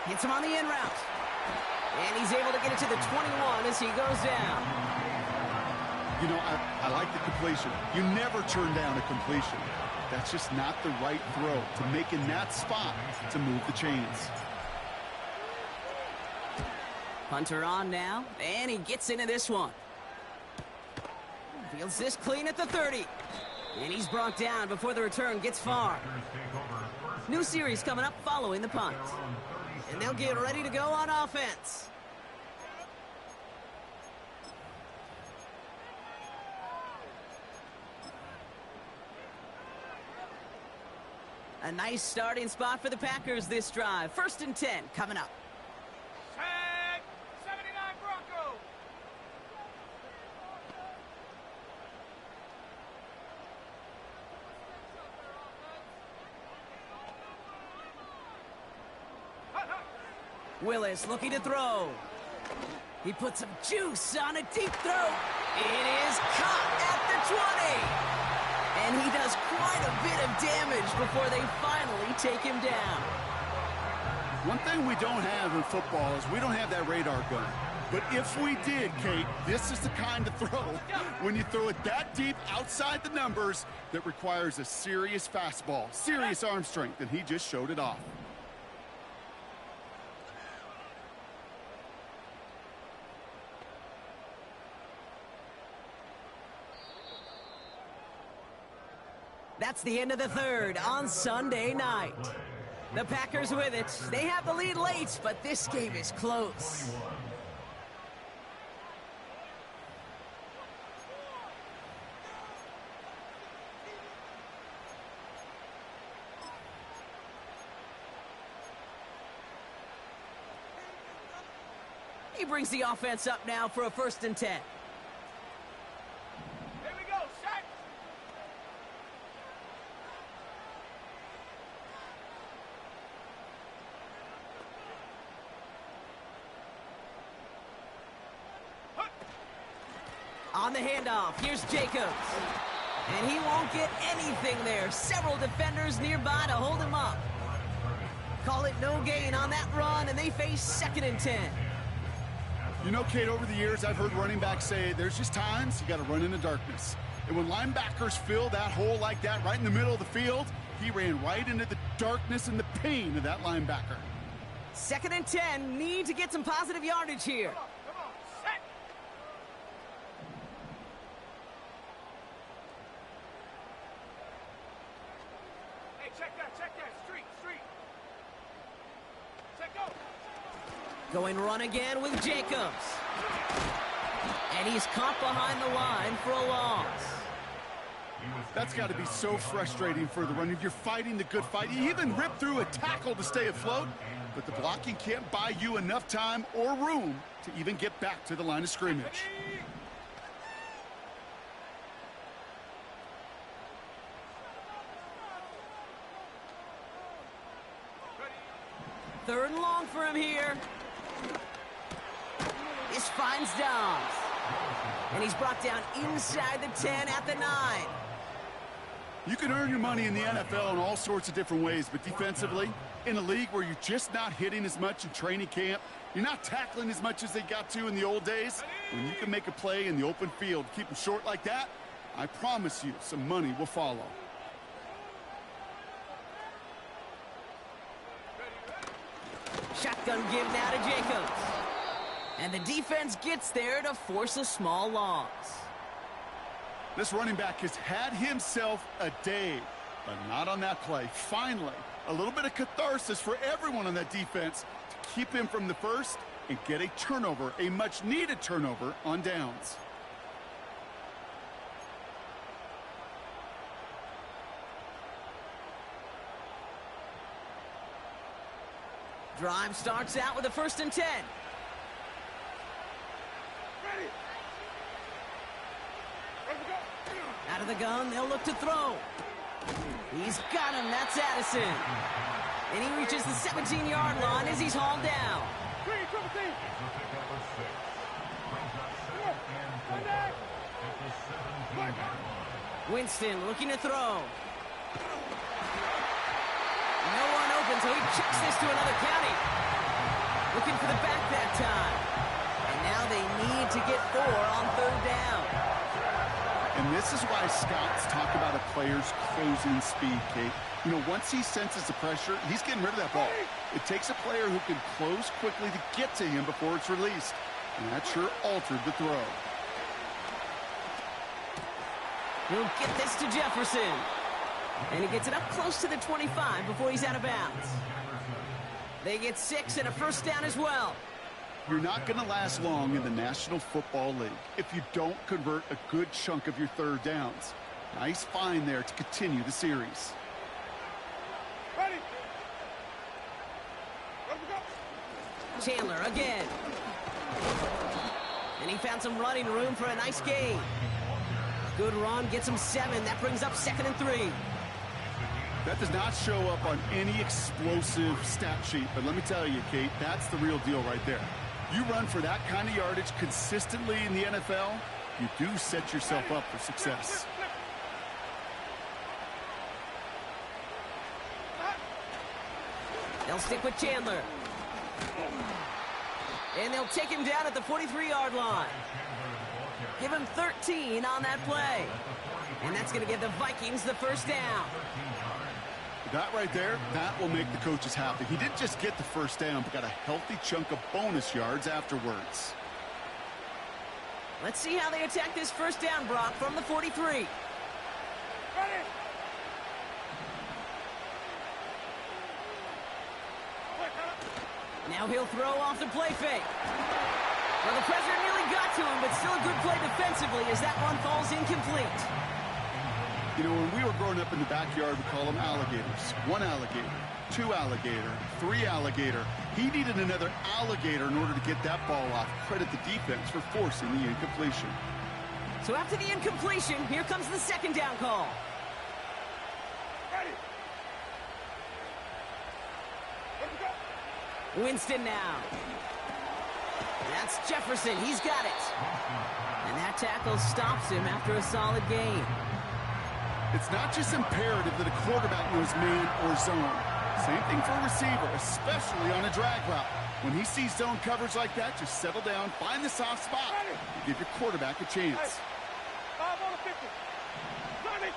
Hits him on the in route. And he's able to get it to the 21 as he goes down. You know, I like the completion. You never turn down a completion. That's just not the right throw to make in that spot to move the chains. Hunter on now, and he gets into this one. Fields this clean at the 30. And he's brought down before the return gets far. New series coming up following the punt. And they'll get ready to go on offense. A nice starting spot for the Packers this drive. 1st and 10 coming up. Tag 79 Broncos. Willis looking to throw. He puts some juice on a deep throw. It is caught at the 20. And he does quite a bit of damage before they finally take him down. One thing we don't have in football is we don't have that radar gun. But if we did, Kate, this is the kind of throw, when you throw it that deep outside the numbers, that requires a serious fastball, serious arm strength, and he just showed it off. That's the end of the 3rd on Sunday night. The Packers with it. They have the lead late, but this game is close. He brings the offense up now for a 1st and 10. Here we go, set. On the handoff, here's Jacobs. And he won't get anything there. Several defenders nearby to hold him up. Call it no gain on that run, and they face 2nd and 10. You know, Kate, over the years, I've heard running backs say there's just times you got to run in the darkness. And when linebackers fill that hole like that right in the middle of the field, he ran right into the darkness and the pain of that linebacker. 2nd and 10, need to get some positive yardage here. Come on, set. Hey, check that, street. Check go. Going run again with Jacobs. And he's caught behind the line for a loss. That's got to be so frustrating for the runner. You're fighting the good fight. You even rip through a tackle to stay afloat, but the blocking can't buy you enough time or room to even get back to the line of scrimmage. Third and long for him here. This finds Downs. And he's brought down inside the 10 at the 9. You can earn your money in the NFL in all sorts of different ways, but defensively, in a league where you're just not hitting as much in training camp, you're not tackling as much as they got to in the old days, when you can make a play in the open field, keep them short like that, I promise you some money will follow. Shotgun give now to Jacobs. And the defense gets there to force a small loss. This running back has had himself a day, but not on that play. Finally, a little bit of catharsis for everyone on that defense to keep him from the first and get a turnover, a much-needed turnover on downs. Drive starts out with a 1st and 10. Out of the gun, they'll look to throw. He's got him, that's Addison. And he reaches the 17-yard line as he's hauled down. Winston looking to throw. No one open, so he chucks this to another county. Looking for the back that time. And now they need to get 4 on 3rd down. And this is why scouts talk about a player's closing speed, Kate. You know, once he senses the pressure, he's getting rid of that ball. It takes a player who can close quickly to get to him before it's released. And that sure altered the throw. He'll get this to Jefferson. And he gets it up close to the 25 before he's out of bounds. They get 6 and a 1st down as well. You're not going to last long in the National Football League if you don't convert a good chunk of your 3rd downs. Nice find there to continue the series. Ready. Let me go. Chandler again. And he found some running room for a nice gain. Good run, gets him 7. That brings up 2nd and 3. That does not show up on any explosive stat sheet, but let me tell you, Kate, that's the real deal right there. You run for that kind of yardage consistently in the NFL, you do set yourself up for success. They'll stick with Chandler. And they'll take him down at the 43-yard line. Give him 13 on that play. And that's going to give the Vikings the 1st down. That right there, that will make the coaches happy. He didn't just get the 1st down, but got a healthy chunk of bonus yards afterwards. Let's see how they attack this 1st down, Brock, from the 43. Ready. Now he'll throw off the play fake. Well, the pressure nearly got to him, but still a good play defensively as that one falls incomplete. You know, when we were growing up in the backyard, we call them alligators. 1 alligator, 2 alligator, 3 alligator. He needed another alligator in order to get that ball off. Credit the defense for forcing the incompletion. So after the incompletion, here comes the 2nd down call. Ready. Let me go. Winston now. That's Jefferson. He's got it. And that tackle stops him after a solid gain. It's not just imperative that a quarterback knows man or zone. Same thing for a receiver, especially on a drag route. When he sees zone coverage like that, just settle down, find the soft spot, and give your quarterback a chance. 5 on the 50. 30.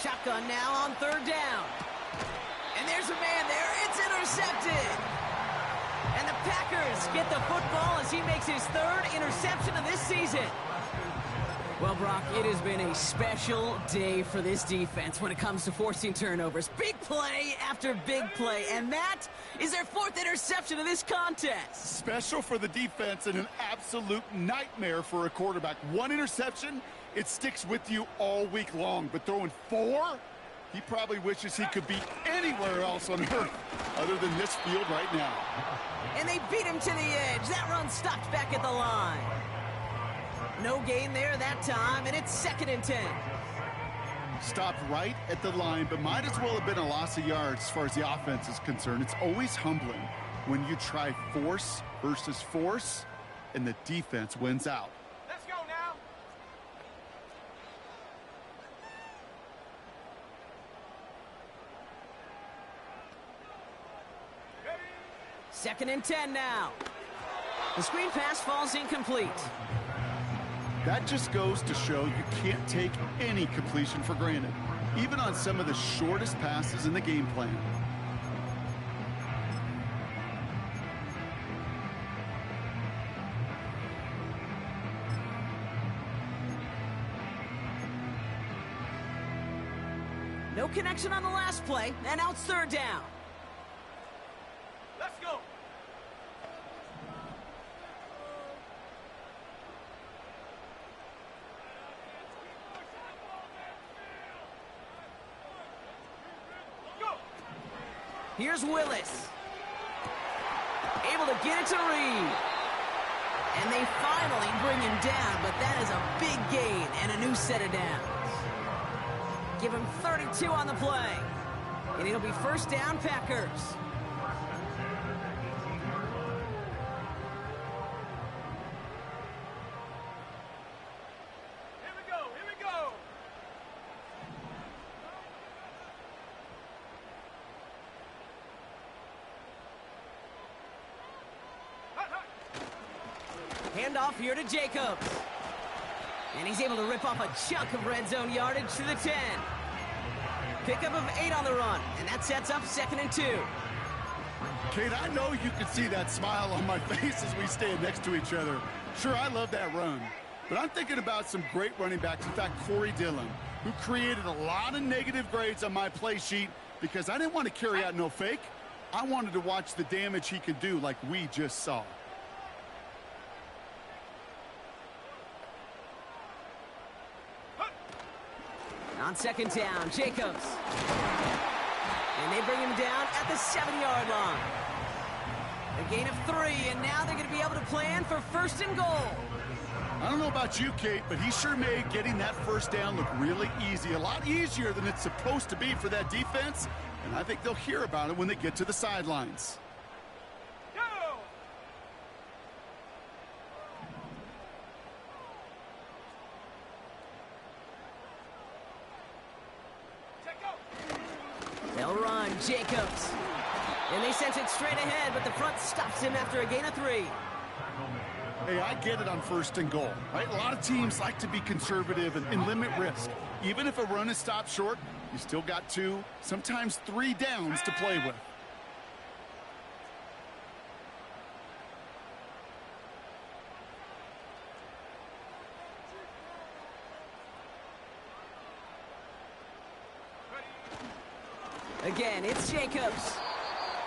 Shotgun now on 3rd down. And there's a man there. It's intercepted. And the Packers get the football as he makes his 3rd interception of this season. Well, Brock, it has been a special day for this defense when it comes to forcing turnovers. Big play after big play, and that is their 4th interception of this contest. Special for the defense and an absolute nightmare for a quarterback. 1 interception, it sticks with you all week long, but throwing 4? He probably wishes he could be anywhere else on earth other than this field right now. And they beat him to the edge. That run stopped back at the line. No gain there that time, and it's 2nd and 10. Stopped right at the line, but might as well have been a loss of yards as far as the offense is concerned. It's always humbling when you try force versus force, and the defense wins out. Let's go now. 2nd and 10 now. The screen pass falls incomplete. That just goes to show you can't take any completion for granted, even on some of the shortest passes in the game plan. No connection on the last play, and now it's 3rd down. Let's go. Here's Willis. Able to get it to Reed. And they finally bring him down, but that is a big gain and a new set of downs. Give him 32 on the play. And it'll be first down, Packers. Here we go, here we go. Handoff here to Jacobs. And he's able to rip off a chunk of red zone yardage to the 10. Pickup of 8 on the run, and that sets up 2nd and 2. Kate, I know you can see that smile on my face as we stand next to each other. Sure, I love that run, but I'm thinking about some great running backs. In fact, Corey Dillon, who created a lot of negative grades on my play sheet because I didn't want to carry out no fake. I wanted to watch the damage he could do like we just saw. On 2nd down, Jacobs. And they bring him down at the 7-yard line. A gain of 3, and now they're going to be able to plan for 1st and goal. I don't know about you, Kate, but he sure made getting that first down look really easy. A lot easier than it's supposed to be for that defense, and I think they'll hear about it when they get to the sidelines. Go! Check out! They'll run, Jacobs. And they sent it straight ahead, but the front stops him after a gain of 3. Hey, I get it on 1st and goal, right? A lot of teams like to be conservative and limit risk. Even if a run is stopped short, you still got 2, sometimes 3 downs to play with. Again, it's Jacobs.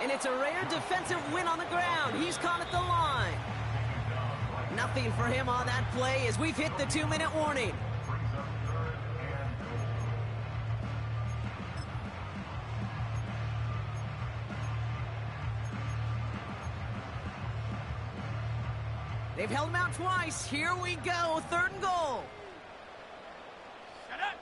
And it's a rare defensive win on the ground. He's caught at the line. Nothing for him on that play as we've hit the 2-minute warning. They've held him out twice. Here we go, 3rd and goal. Shut up!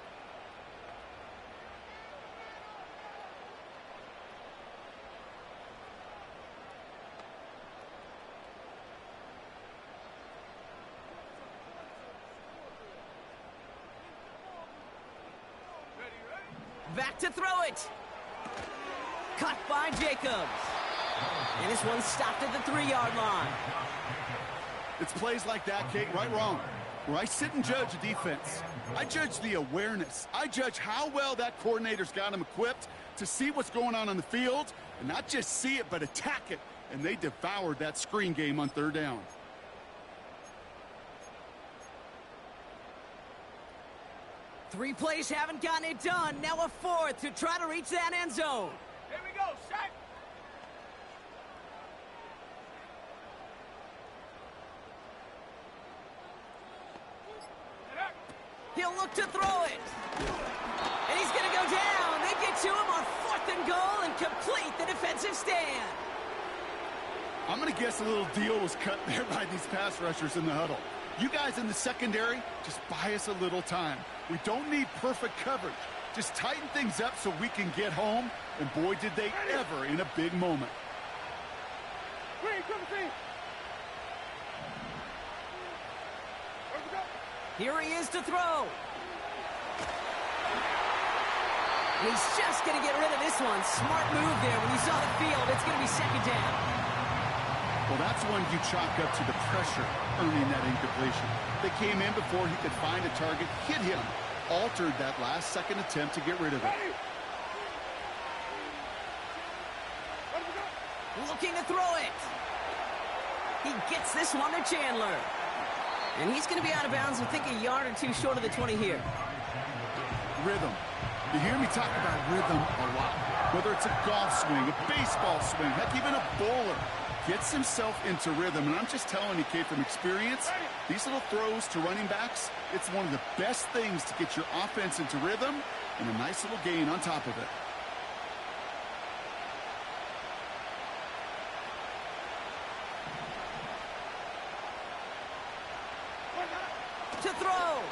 Back to throw it. Cut by Jacobs. And this one stopped at the 3-yard line. It's plays like that, Kate, right wrong, where I sit and judge a defense. I judge the awareness. I judge how well that coordinator's got him equipped to see what's going on the field, and not just see it, but attack it. And they devoured that screen game on 3rd down. Three plays haven't gotten it done. Now a 4th to try to reach that end zone. Here we go, set! He'll look to throw it. And he's going to go down. They get to him on 4th and goal and complete the defensive stand. I'm going to guess a little deal was cut there by these pass rushers in the huddle. You guys in the secondary, just buy us a little time. We don't need perfect coverage. Just tighten things up so we can get home. And boy, did they ever in a big moment. Green, come see! Where's it go? Here he is to throw. He's just going to get rid of this one. Smart move there. When you saw the field, it's going to be 2nd down. Well, that's one you chalk up to the pressure earning that incompletion. They came in before he could find a target, hit him, altered that last-second attempt to get rid of it. Ready! Where's it go? Looking to throw it. He gets this one to Chandler. And he's going to be out of bounds, I think a yard or 2 short of the 20 here. Rhythm. You hear me talk about rhythm a lot. Whether it's a golf swing, a baseball swing, heck, even a bowler gets himself into rhythm. And I'm just telling you, Kate, from experience, these little throws to running backs, it's one of the best things to get your offense into rhythm and a nice little gain on top of it. to throw.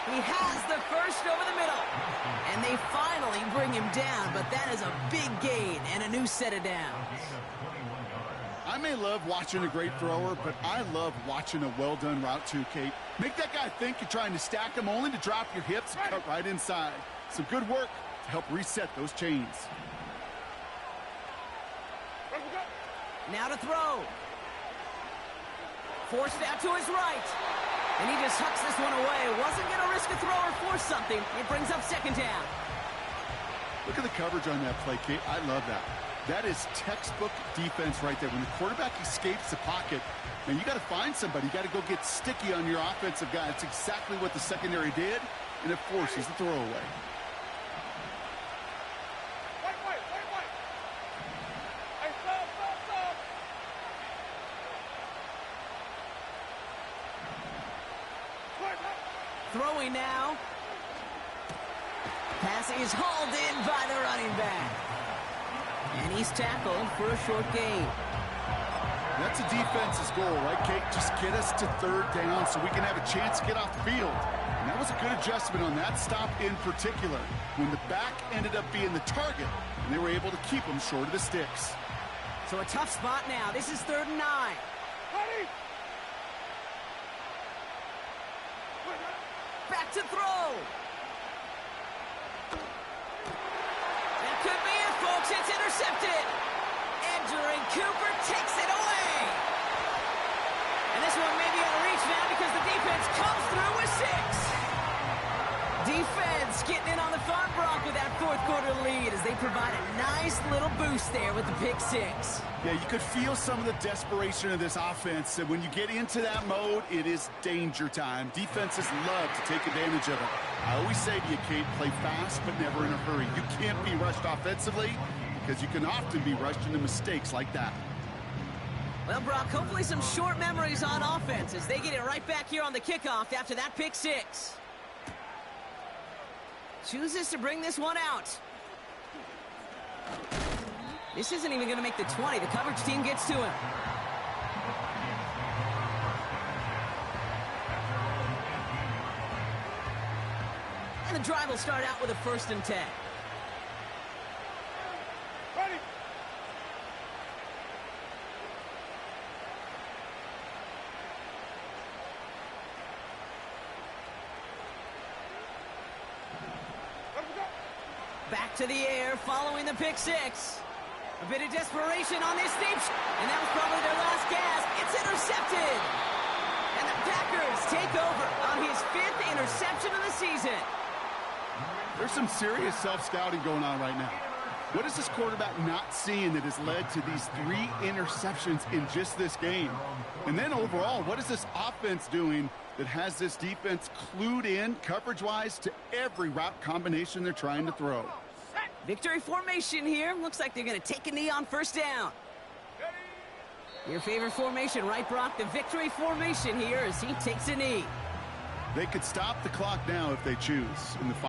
He has the first over the middle. And they finally bring him down, but that is a big gain and a new set of downs. I may love watching a great thrower, but I love watching a well-done route too, Kate. Make that guy think you're trying to stack him only to drop your hips and cut right inside. Some good work to help reset those chains. Now to throw. Forced out to his right. And he just hucks this one away. Wasn't going to risk a throw or force something. It brings up second down. Look at the coverage on that play, Kate. I love that. That is textbook defense right there. When the quarterback escapes the pocket, man, you got to find somebody. You got to go get sticky on your offensive guy. That's exactly what the secondary did, and it forces the throwaway. Throwing now. Pass is hauled in by the running back. And he's tackled for a short gain. That's a defense's goal, right, Kate? Just get us to third down so we can have a chance to get off the field. And that was a good adjustment on that stop in particular, when the back ended up being the target, and they were able to keep him short of the sticks. So a tough spot now. This is 3rd and 9. Back to throw. That could be it, folks. It's intercepted. Edgerrin Cooper takes it away. And this one may be out of reach now because the defense comes through with 6. Defense getting in on the fun, Brock, with that 4th quarter lead as they provide a nice little boost there with the pick 6. Yeah, you could feel some of the desperation of this offense. And when you get into that mode, it is danger time. Defenses love to take advantage of it. I always say to you, Kate, play fast but never in a hurry. You can't be rushed offensively because you can often be rushed into mistakes like that. Well, Brock, hopefully some short memories on offense as they get it right back here on the kickoff after that pick 6. Chooses to bring this one out. This isn't even going to make the 20. The coverage team gets to him. And the drive will start out with a 1st and 10. Ready. Back to the air following the pick 6. A bit of desperation on this deep and that was probably their last gasp. It's intercepted. And the Packers take over on his 5th interception of the season. There's some serious self-scouting going on right now. What is this quarterback not seeing that has led to these 3 interceptions in just this game? And then overall, what is this offense doing that has this defense clued in coverage-wise to every route combination they're trying to throw? Victory formation here. Looks like they're going to take a knee on 1st down. Your favorite formation, right, Brock? The victory formation here as he takes a knee. They could stop the clock now if they choose in the